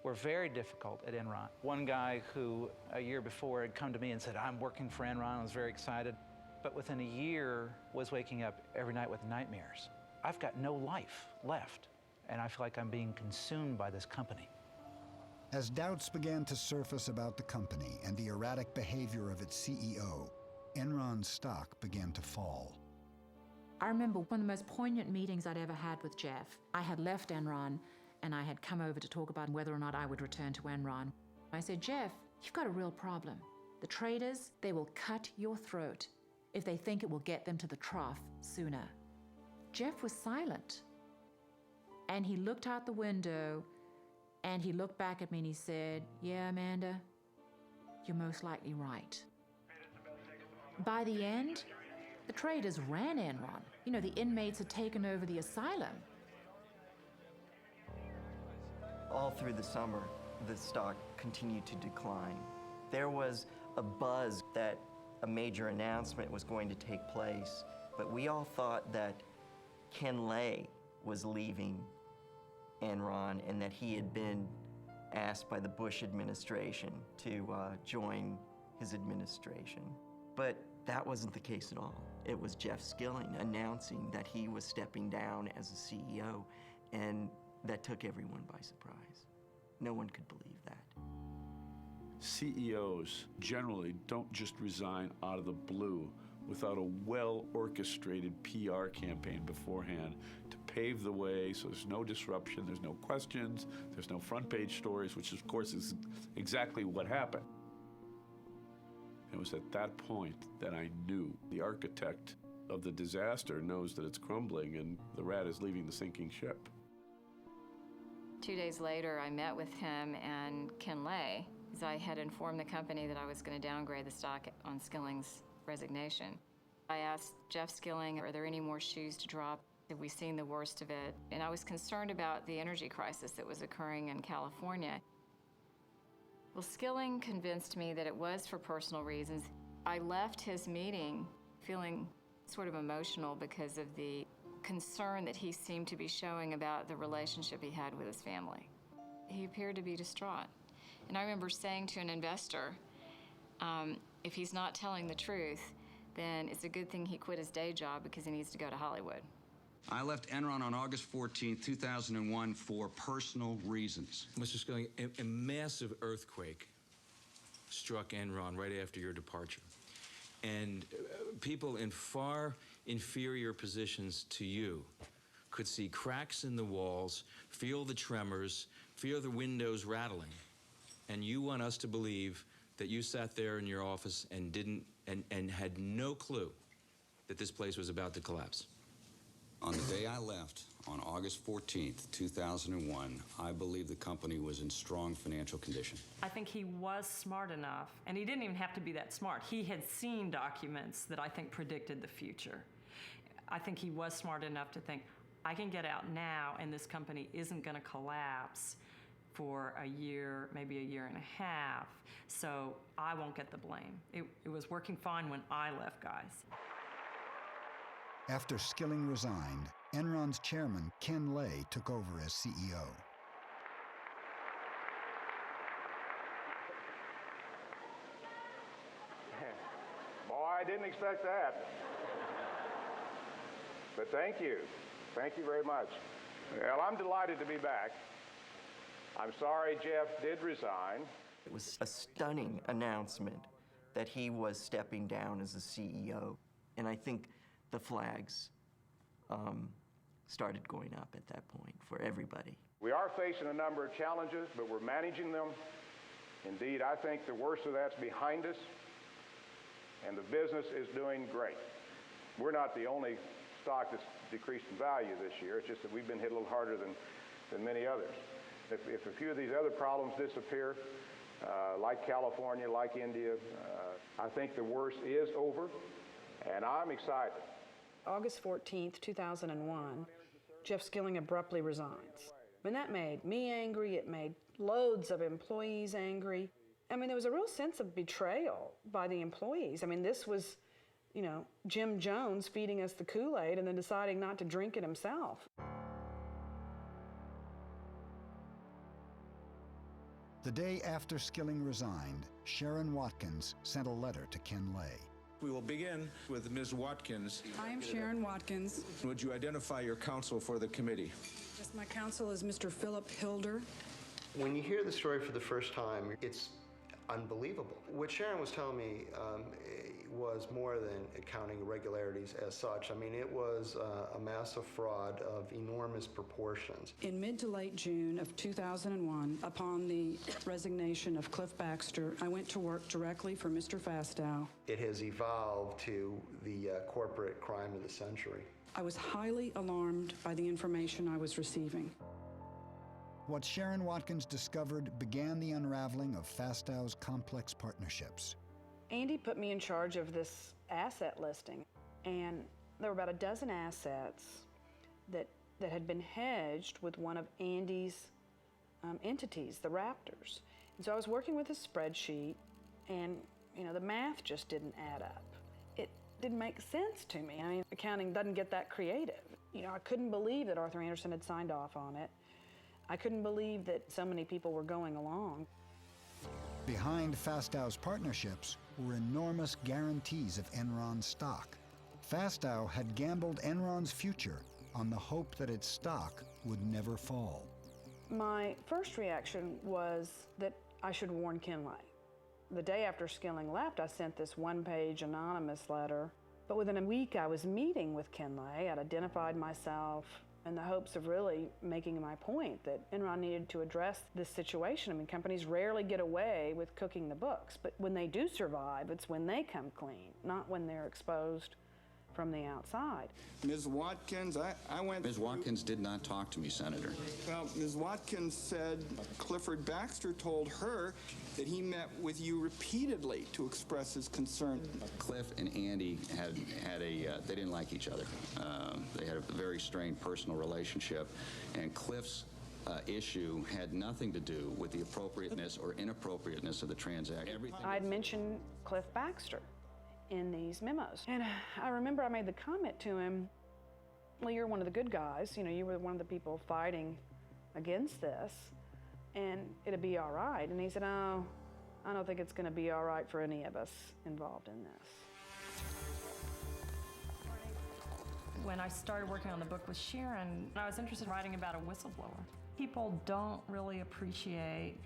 Speaker 7: very difficult at Enron. One guy who a year before had come to me and said, I'm working for Enron, I was very excited, but within a year was waking up every night with nightmares. I've got no life left, and I feel like I'm being consumed by this company.
Speaker 17: As doubts began to surface about the company and the erratic behavior of its CEO, Enron's stock began to fall.
Speaker 8: I remember one of the most poignant meetings I'd ever had with Jeff. I had left Enron, and I had come over to talk about whether or not I would return to Enron. I said, Jeff, you've got a real problem. The traders, they will cut your throat if they think it will get them to the trough sooner. Jeff was silent. And he looked out the window, and he looked back at me and he said, yeah, Amanda, you're most likely right. By the end, the traders ran Enron. You know, the inmates had taken over the asylum.
Speaker 9: All through the summer, the stock continued to decline. There was a buzz that a major announcement was going to take place, but we all thought that Ken Lay was leaving Enron and that he had been asked by the Bush administration to join his administration. But that wasn't the case at all. It was Jeff Skilling announcing that he was stepping down as a CEO, and that took everyone by surprise. No one could believe that.
Speaker 30: CEOs generally don't just resign out of the blue without a well-orchestrated PR campaign beforehand to pave the way so there's no disruption, there's no questions, there's no front-page stories, which of course is exactly what happened. It was at that point that I knew the architect of the disaster knows that it's crumbling and the rat is leaving the sinking ship.
Speaker 10: 2 days later, I met with him and Ken Lay, as I had informed the company that I was going to downgrade the stock on Skilling's resignation. I asked Jeff Skilling, are there any more shoes to drop? Have we seen the worst of it? And I was concerned about the energy crisis that was occurring in California. Well, Skilling convinced me that it was for personal reasons. I left his meeting feeling sort of emotional because of the concern that he seemed to be showing about the relationship he had with his family. he appeared to be distraught. And I remember saying to an investor, if he's not telling the truth, then it's a good thing he quit his day job because he needs to go to Hollywood.
Speaker 18: I left Enron on August 14, 2001 for personal reasons.
Speaker 6: Mr. Skilling, a massive earthquake struck Enron right after your departure. And people in far inferior positions to you could see cracks in the walls, feel the tremors, feel the windows rattling. And you want us to believe that you sat there in your office and and had no clue that this place was about to collapse.
Speaker 18: On the day I left, on August 14th, 2001, I believe the company was in strong financial condition.
Speaker 24: I think he was smart enough, and he didn't even have to be that smart. He had seen documents that I think predicted the future. I think he was smart enough to think, I can get out now, and this company isn't going to collapse for a year, maybe a year and a half, so I won't get the blame. It was working fine when I left, guys.
Speaker 17: After Skilling resigned, Enron's chairman, Ken Lay, took over as CEO.
Speaker 16: Boy, I didn't expect that. But thank you. Thank you very much. Well, I'm delighted to be back. I'm sorry Jeff did resign.
Speaker 9: It was a stunning announcement that he was stepping down as the CEO. And I think the flags started going up at that point for everybody.
Speaker 16: We are facing a number of challenges, but we're managing them. Indeed, I think the worst of that's behind us, and the business is doing great. We're not the only stock that's decreased in value this year. It's just that we've been hit a little harder than many others. If a few of these other problems disappear, like California, like India, I think the worst is over, and I'm excited.
Speaker 11: August 14th, 2001, Jeff Skilling abruptly resigns. And that made me angry. It made loads of employees angry. I mean, there was a real sense of betrayal by the employees. I mean, this was, you know, Jim Jones feeding us the Kool-Aid and then deciding not to drink it himself.
Speaker 17: The day after Skilling resigned, Sharon Watkins sent a letter to Ken Lay.
Speaker 6: We will begin with Ms. Watkins.
Speaker 12: I am Sharon Watkins.
Speaker 6: Would you identify your counsel for the committee?
Speaker 12: Yes, my counsel is Mr. Philip Hilder.
Speaker 13: When you hear the story for the first time, it's unbelievable. What Sharon was telling me was more than accounting irregularities as such. I mean, it was a massive fraud of enormous proportions.
Speaker 12: In mid to late June of 2001, upon the resignation of Cliff Baxter, I went to work directly for Mr. Fastow.
Speaker 13: It has evolved to the corporate crime of the century.
Speaker 12: I was highly alarmed by the information I was receiving.
Speaker 17: What Sharon Watkins discovered began the unraveling of Fastow's complex partnerships.
Speaker 11: Andy put me in charge of this asset listing, and there were about a dozen assets that had been hedged with one of Andy's entities, the Raptors. And so I was working with a spreadsheet, and you know, the math just didn't add up. It didn't make sense to me. I mean, accounting doesn't get that creative. You know, I couldn't believe that Arthur Andersen had signed off on it. I couldn't believe that so many people were going along.
Speaker 17: Behind Fastow's partnerships were enormous guarantees of Enron stock. Fastow had gambled Enron's future on the hope that its stock would never fall.
Speaker 11: My first reaction was that I should warn Ken Lay. The day after Skilling left, I sent this one-page anonymous letter. But within a week, I was meeting with Ken Lay. I'd identified myself in the hopes of really making my point that Enron needed to address this situation. I mean, companies rarely get away with cooking the books, but when they do survive, it's when they come clean, not when they're exposed from the outside.
Speaker 15: Ms. Watkins, I went...
Speaker 18: Ms. Watkins did not talk to me, Senator.
Speaker 15: Well, Ms. Watkins said Clifford Baxter told her that he met with you repeatedly to express his concern.
Speaker 18: Cliff and Andy they didn't like each other. They had a very strained personal relationship, and Cliff's issue had nothing to do with the appropriateness or inappropriateness of the transaction.
Speaker 11: I'd mentioned Cliff Baxter in these memos. And I remember I made the comment to him, well, you're one of the good guys. You know, you were one of the people fighting against this. and it'll be all right. And he said, oh, I don't think it's going to be all right for any of us involved in this.
Speaker 24: When I started working on the book with Sharon, I was interested in writing about a whistleblower. People don't really appreciate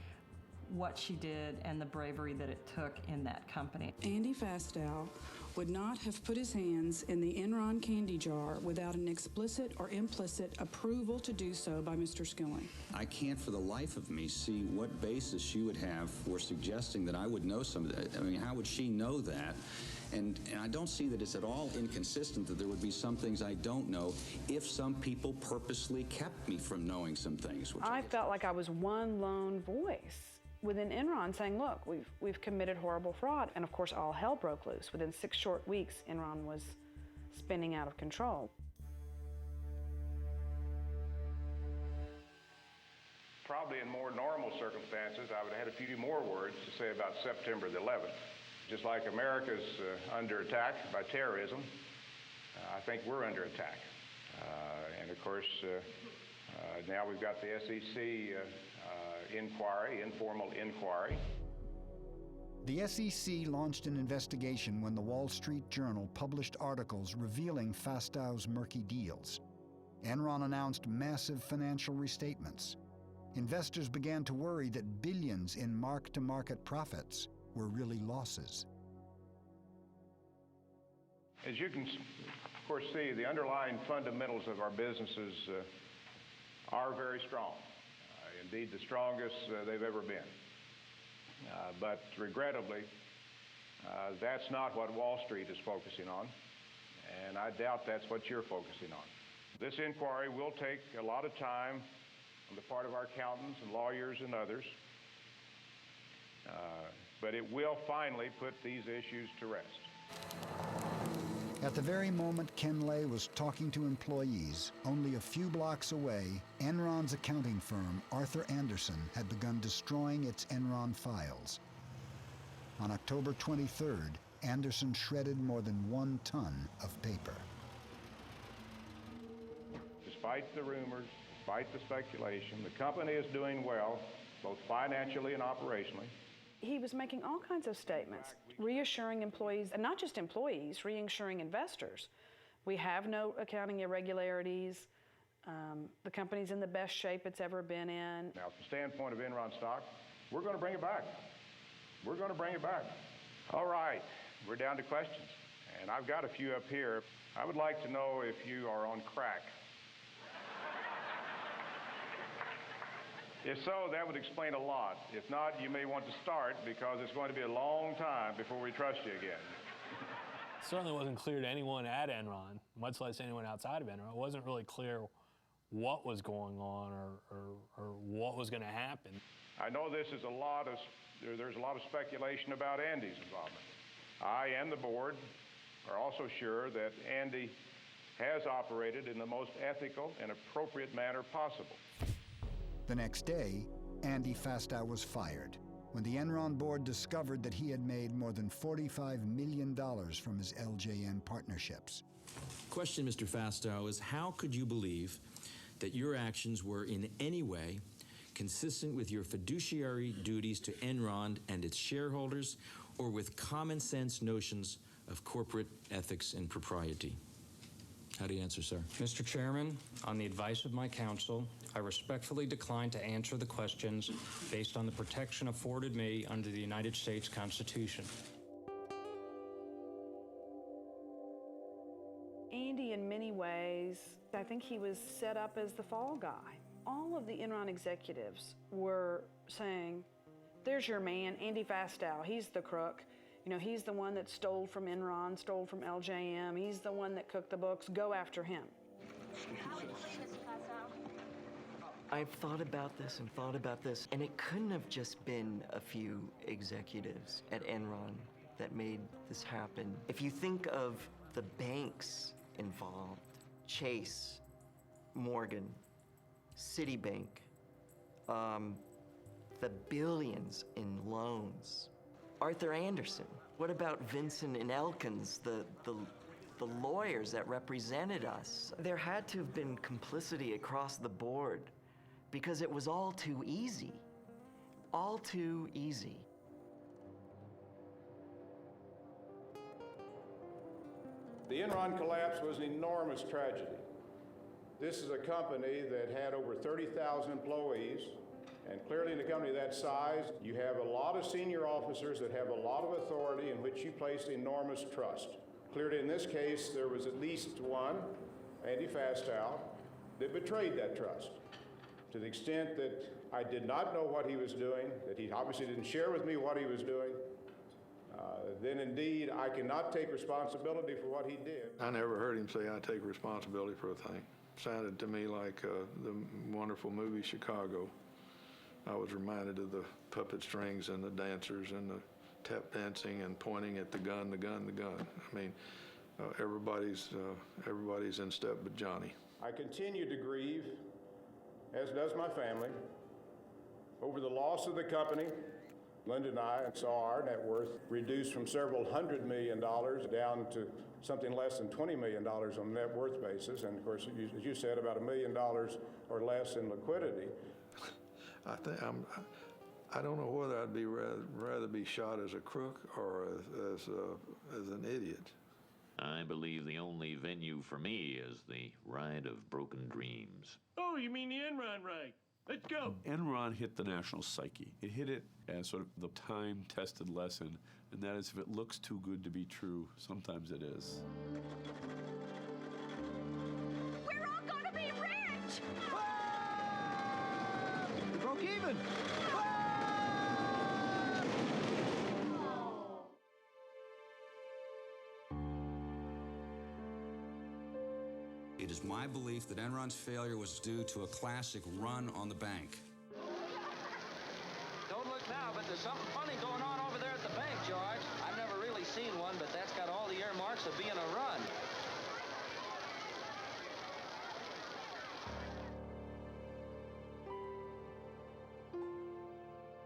Speaker 24: what she did and the bravery that it took in that company.
Speaker 12: Andy Fastow would not have put his hands in the Enron candy jar without an explicit or implicit approval to do so by Mr. Skilling.
Speaker 1: I can't for the life of me see what basis she would have for suggesting that I would know some of that. I mean, how would she know that? And I don't see that it's at all inconsistent that there would be some things I don't know if some people purposely kept me from knowing some things.
Speaker 11: I felt like I was one lone voice within Enron saying, look, we've committed horrible fraud. And of course, all hell broke loose. Within 6 short weeks, Enron was spinning out of control.
Speaker 16: Probably in more normal circumstances, I would have had a few more words to say about September the 11th. Just like America's under attack by terrorism, I think we're under attack. And of course, now we've got the SEC inquiry, informal inquiry.
Speaker 17: The SEC launched an investigation when the Wall Street Journal published articles revealing Fastow's murky deals. Enron announced massive financial restatements. Investors began to worry that billions in mark-to-market profits were really losses.
Speaker 16: As you can, of course, see, the underlying fundamentals of our businesses are very strong. Indeed, the strongest they've ever been. But regrettably, that's not what Wall Street is focusing on, and I doubt that's what you're focusing on. This inquiry will take a lot of time on the part of our accountants and lawyers and others, but it will finally put these issues to rest.
Speaker 17: At the very moment Ken Lay was talking to employees, only a few blocks away, Enron's accounting firm, Arthur Andersen, had begun destroying its Enron files. On October 23rd, Andersen shredded more than 1 ton of paper.
Speaker 16: Despite the rumors, despite the speculation, the company is doing well, both financially and operationally.
Speaker 11: He was making all kinds of statements, reassuring employees, and not just employees, reassuring investors. We have no accounting irregularities. The company's in the best shape it's ever been in.
Speaker 16: Now, from the standpoint of Enron stock, we're going to bring it back. We're going to bring it back. All right, we're down to questions, and I've got a few up here. I would like to know if you are on crack. If so, that would explain a lot. If not, you may want to start because it's going to be a long time before we trust you again.
Speaker 4: It certainly wasn't clear to anyone at Enron, much less anyone outside of Enron. It wasn't really clear what was going on or what was going to happen.
Speaker 16: I know there's a lot of speculation about Andy's involvement. I and the board are also sure that Andy has operated in the most ethical and appropriate manner possible.
Speaker 17: The next day, Andy Fastow was fired when the Enron board discovered that he had made more than $45 million from his LJN partnerships.
Speaker 6: Question, Mr. Fastow, is how could you believe that your actions were in any way consistent with your fiduciary duties to Enron and its shareholders or with common sense notions of corporate ethics and propriety? How do you answer, sir?
Speaker 19: Mr. Chairman, on the advice of my counsel, I respectfully decline to answer the questions based on the protection afforded me under the United States Constitution.
Speaker 11: Andy, in many ways, I think he was set up as the fall guy. All of the Enron executives were saying, there's your man, Andy Fastow, he's the crook. You know, he's the one that stole from Enron, stole from LJM. He's the one that cooked the books. Go after him.
Speaker 9: I've thought about this and thought about this, and it couldn't have just been a few executives at Enron that made this happen. If you think of the banks involved, Chase, Morgan, Citibank, the billions in loans, Arthur Andersen. What about Vincent and Elkins, the lawyers that represented us? There had to have been complicity across the board because it was all too easy. all too easy.
Speaker 16: The Enron collapse was an enormous tragedy. This is a company that had over 30,000 employees, and clearly in a company that size, you have a lot of senior officers that have a lot of authority in which you place enormous trust. Clearly in this case, there was at least one, Andy Fastow, that betrayed that trust. To the extent that I did not know what he was doing, that he obviously didn't share with me what he was doing, then indeed I cannot take responsibility for what he did.
Speaker 2: I never heard him say, I take responsibility for a thing. Sounded to me like the wonderful movie Chicago. I was reminded of the puppet strings and the dancers and the tap dancing and pointing at the gun, the gun, the gun. I mean, everybody's in step but Johnny.
Speaker 16: I continue to grieve, as does my family, over the loss of the company. Linda and I saw our net worth reduced from several $100 million down to something less than $20 million on a net worth basis. And of course, as you said, about $1 million or less in liquidity.
Speaker 2: I don't know whether I'd be rather be shot as a crook or as an idiot.
Speaker 3: I believe the only venue for me is the ride of broken dreams.
Speaker 20: Oh, you mean the Enron ride? Let's go.
Speaker 30: Enron hit the national psyche. It hit it as sort of the time-tested lesson, and that is if it looks too good to be true, sometimes it is.
Speaker 21: We're all gonna be rich!
Speaker 20: We broke even!
Speaker 1: It is my belief that Enron's failure was due to a classic run on the bank.
Speaker 22: Don't look now, but there's something funny going on over there at the bank, George. I've never really seen one, but that's got all the earmarks of being a run.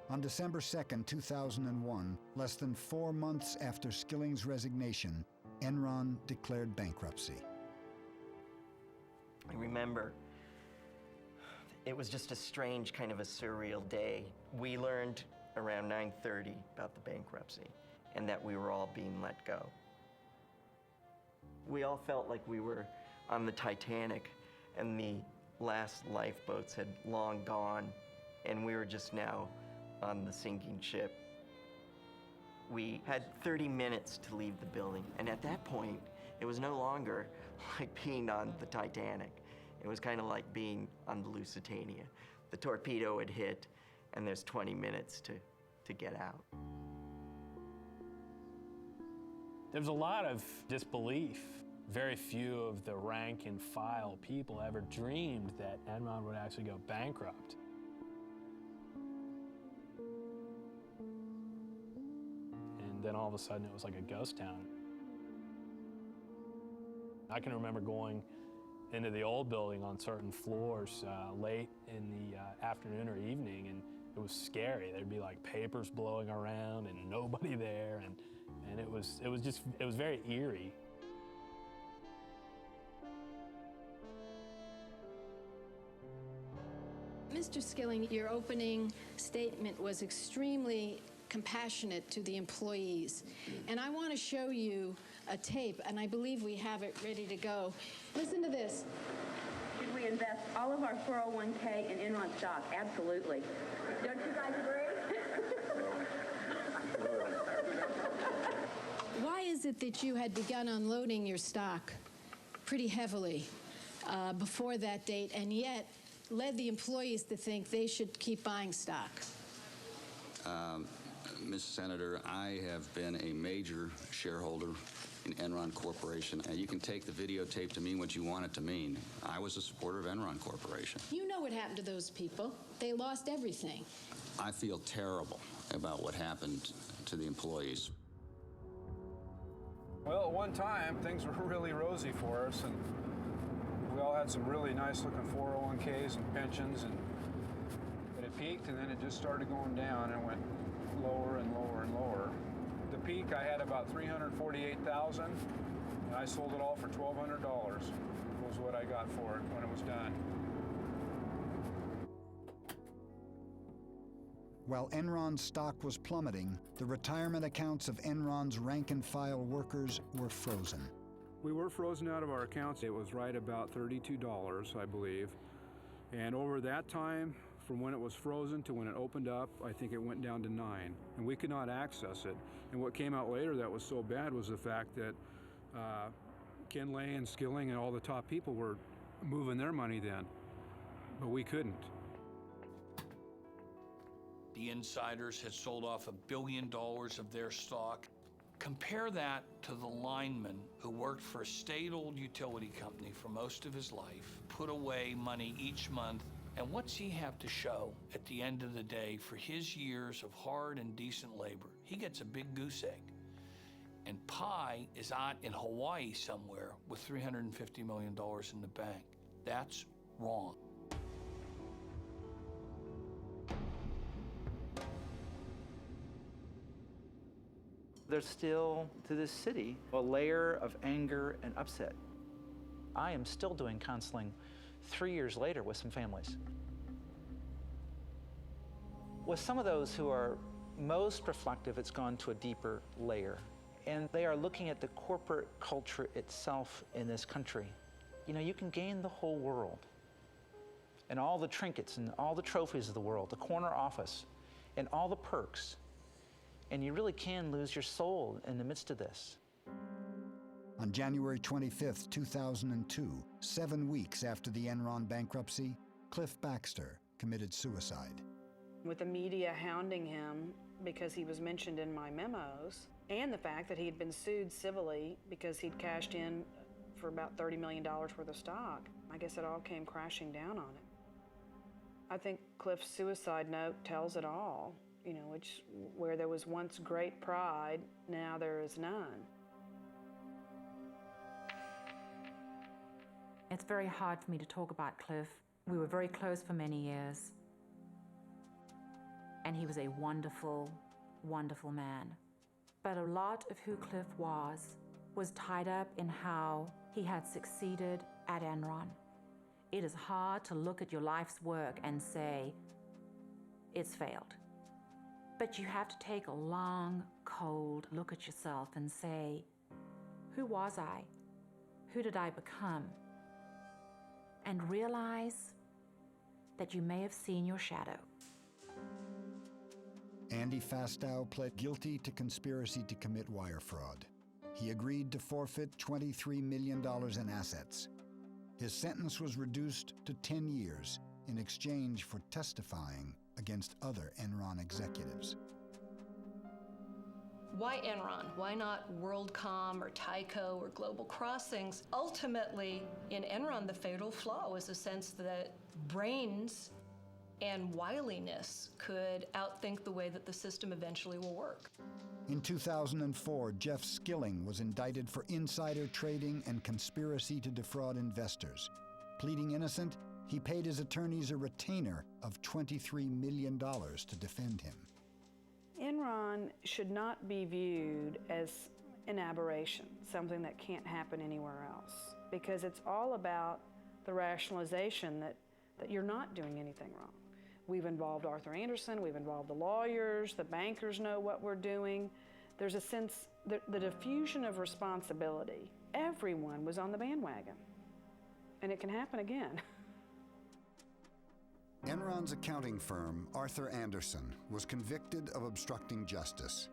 Speaker 17: On December 2nd, 2001, less than 4 months after Skilling's resignation, Enron declared bankruptcy.
Speaker 9: I remember it was just a strange kind of a surreal day. We learned around 9:30 about the bankruptcy and that we were all being let go. We all felt like we were on the Titanic and the last lifeboats had long gone and we were just now on the sinking ship. We had 30 minutes to leave the building, and at that point, it was no longer like being on the Titanic. It was kind of like being on the Lusitania. The torpedo had hit, and there's 20 minutes to get out.
Speaker 4: There was a lot of disbelief. Very few of the rank and file people ever dreamed that Enron would actually go bankrupt. And then all of a sudden, it was like a ghost town. I can remember going into the old building on certain floors late in the afternoon or evening, and it was scary. There'd be like papers blowing around and nobody there, and it was very eerie.
Speaker 23: Mr. Skilling, your opening statement was extremely compassionate to the employees. And I want to show you a tape, and I believe we have it ready to go. Listen to this.
Speaker 25: Should we invest all of our 401k in Enron stock? Absolutely. Don't you guys agree?
Speaker 23: Why is it that you had begun unloading your stock pretty heavily before that date, and yet led the employees to think they should keep buying stock?
Speaker 1: Ms. Senator, I have been a major shareholder in Enron Corporation, and you can take the videotape to mean what you want it to mean. I was a supporter of Enron Corporation.
Speaker 23: You know what happened to those people. They lost everything.
Speaker 1: I feel terrible about what happened to the employees.
Speaker 27: Well, at one time, things were really rosy for us, and we all had some really nice-looking 401ks and pensions, and it peaked, and then it just started going down and went lower and lower and lower. The peak, I had about $348,000, and I sold it all for $1,200 was what I got for it when it was done.
Speaker 17: While Enron's stock was plummeting, the retirement accounts of Enron's rank-and-file workers were frozen.
Speaker 27: We were frozen out of our accounts. It was right about $32, I believe. And over that time, from when it was frozen to when it opened up, I think it went down to 9. And we could not access it. And what came out later that was so bad was the fact that Ken Lay and Skilling and all the top people were moving their money then, but we couldn't.
Speaker 5: The insiders had sold off $1 billion of their stock. Compare that to the lineman who worked for a state-owned utility company for most of his life, put away money each month, and what's he have to show at the end of the day for his years of hard and decent labor? He gets a big goose egg. And Pi is out in Hawaii somewhere with $350 million in the bank. That's wrong.
Speaker 7: There's still, to this city, a layer of anger and upset. I am still doing counseling 3 years later with some families. With some of those who are most reflective, it's gone to a deeper layer. And they are looking at the corporate culture itself in this country. You know, you can gain the whole world and all the trinkets and all the trophies of the world, the corner office and all the perks. And you really can lose your soul in the midst of this.
Speaker 17: On January 25, 2002, 7 weeks after the Enron bankruptcy, Cliff Baxter committed suicide.
Speaker 11: With the media hounding him because he was mentioned in my memos, and the fact that he had been sued civilly because he'd cashed in for about $30 million worth of stock, I guess it all came crashing down on it. I think Cliff's suicide note tells it all. You know, where there was once great pride, now there is none.
Speaker 8: It's very hard for me to talk about Cliff. We were very close for many years. And he was a wonderful, wonderful man. But a lot of who Cliff was tied up in how he had succeeded at Enron. It is hard to look at your life's work and say, it's failed. But you have to take a long, cold look at yourself and say, who was I? Who did I become? And realize that you may have seen your shadow.
Speaker 17: Andy Fastow pled guilty to conspiracy to commit wire fraud. He agreed to forfeit $23 million in assets. His sentence was reduced to 10 years in exchange for testifying against other Enron executives.
Speaker 10: Why Enron? Why not WorldCom or Tyco or Global Crossings? Ultimately, in Enron, the fatal flaw was the sense that brains and wiliness could outthink the way that the system eventually will work.
Speaker 17: In 2004, Jeff Skilling was indicted for insider trading and conspiracy to defraud investors. Pleading innocent, he paid his attorneys a retainer of $23 million to defend him.
Speaker 11: Enron should not be viewed as an aberration, something that can't happen anywhere else, because it's all about the rationalization that you're not doing anything wrong. We've involved Arthur Andersen, we've involved the lawyers, the bankers know what we're doing. There's a sense, the diffusion of responsibility. Everyone was on the bandwagon, and it can happen again.
Speaker 17: Enron's accounting firm, Arthur Andersen, was convicted of obstructing justice.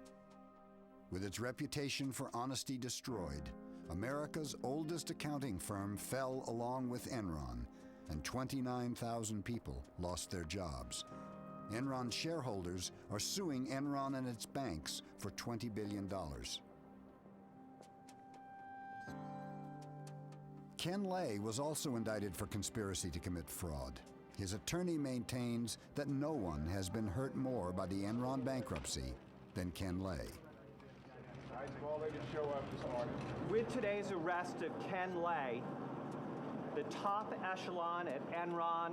Speaker 17: With its reputation for honesty destroyed, America's oldest accounting firm fell along with Enron, and 29,000 people lost their jobs. Enron shareholders are suing Enron and its banks for $20 billion. Ken Lay was also indicted for conspiracy to commit fraud. His attorney maintains that no one has been hurt more by the Enron bankruptcy than Ken Lay.
Speaker 13: Well, they didn't show up this morning.
Speaker 14: With today's arrest of Ken Lay, the top echelon at Enron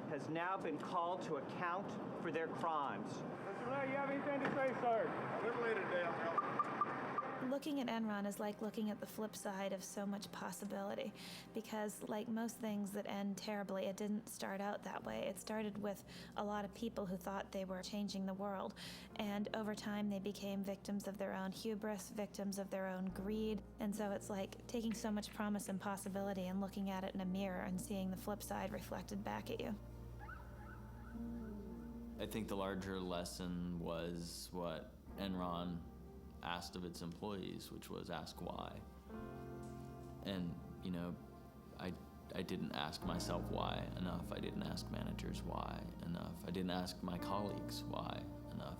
Speaker 14: has now been called to account for their crimes.
Speaker 13: Mr. Lay, you have anything to say, sir? A little later today, I'll help.
Speaker 6: Looking at Enron is like looking at the flip side of so much possibility, because like most things that end terribly, it didn't start out that way. It started with a lot of people who thought they were changing the world, and over time they became victims of their own hubris, victims of their own greed, and so it's like taking so much promise and possibility and looking at it in a mirror and seeing the flip side reflected back at you.
Speaker 12: I think the larger lesson was what Enron asked of its employees, which was ask why. And, you know, I didn't ask myself why enough. I didn't ask managers why enough. I didn't ask my colleagues why enough.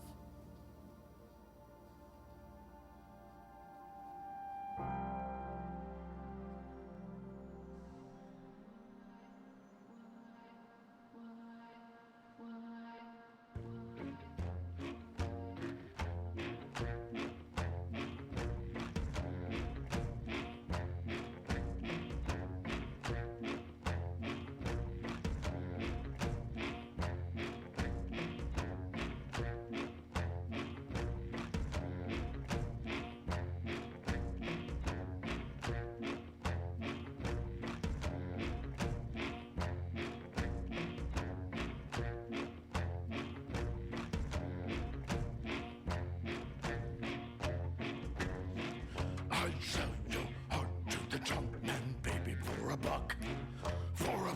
Speaker 15: I'd sell your heart to the junk man, baby, for $1. For $1.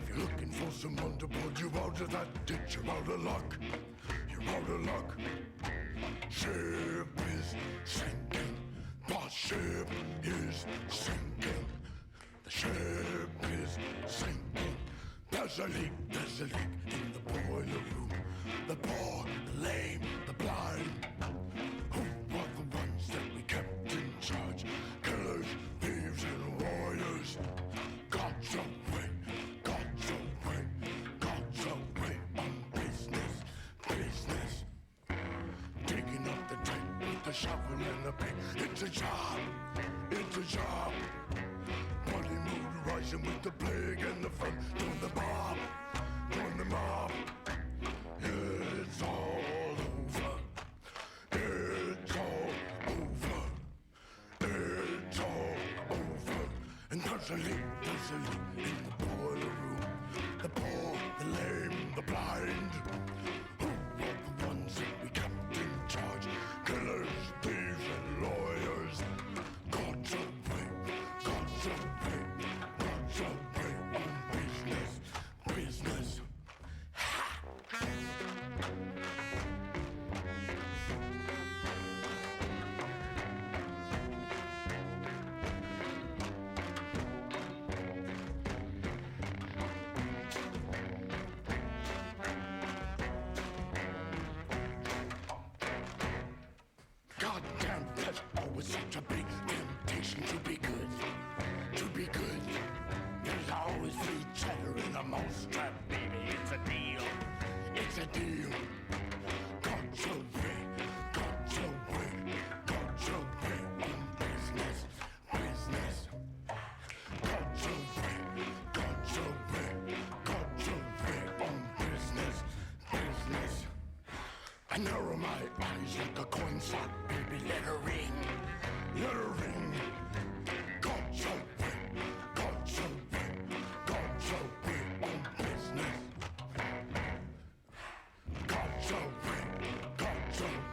Speaker 15: If you're looking for someone to pull you out of that ditch, you're out of luck. You're out of luck. Ship is sinking. The ship is sinking. The ship is sinking. There's a leak in the boiler room. The poor, the lame, the blind. Who were the ones that we kept in charge? Killers, thieves, and warriors. God's away, God's away, God's away on business, business. Digging up the tank with the shovel and the pick. It's a job, it's a job. Bloody mood rising with the plague and the fun. Doing the mob, doing the mob. It's all over. It's all over. It's all over. And there's a leak in the boiler room. The poor, the lame, the blind. Who were the ones that we kept in charge? Killers, thieves, and lawyers. God's away, God's away, God's away on business, business. Goddamn, there's always such a big temptation to be good, to be good. There's always free cheddar in the mousetrap, baby. It's a deal, it's a deal. God's away, God's away, God's away on business, business. God's away, God's away, God's away on business, business. I narrow my eyes like a coin slot, baby, let her ring, let her ring. God's away, God's away, God's away on business. God's away, God's away.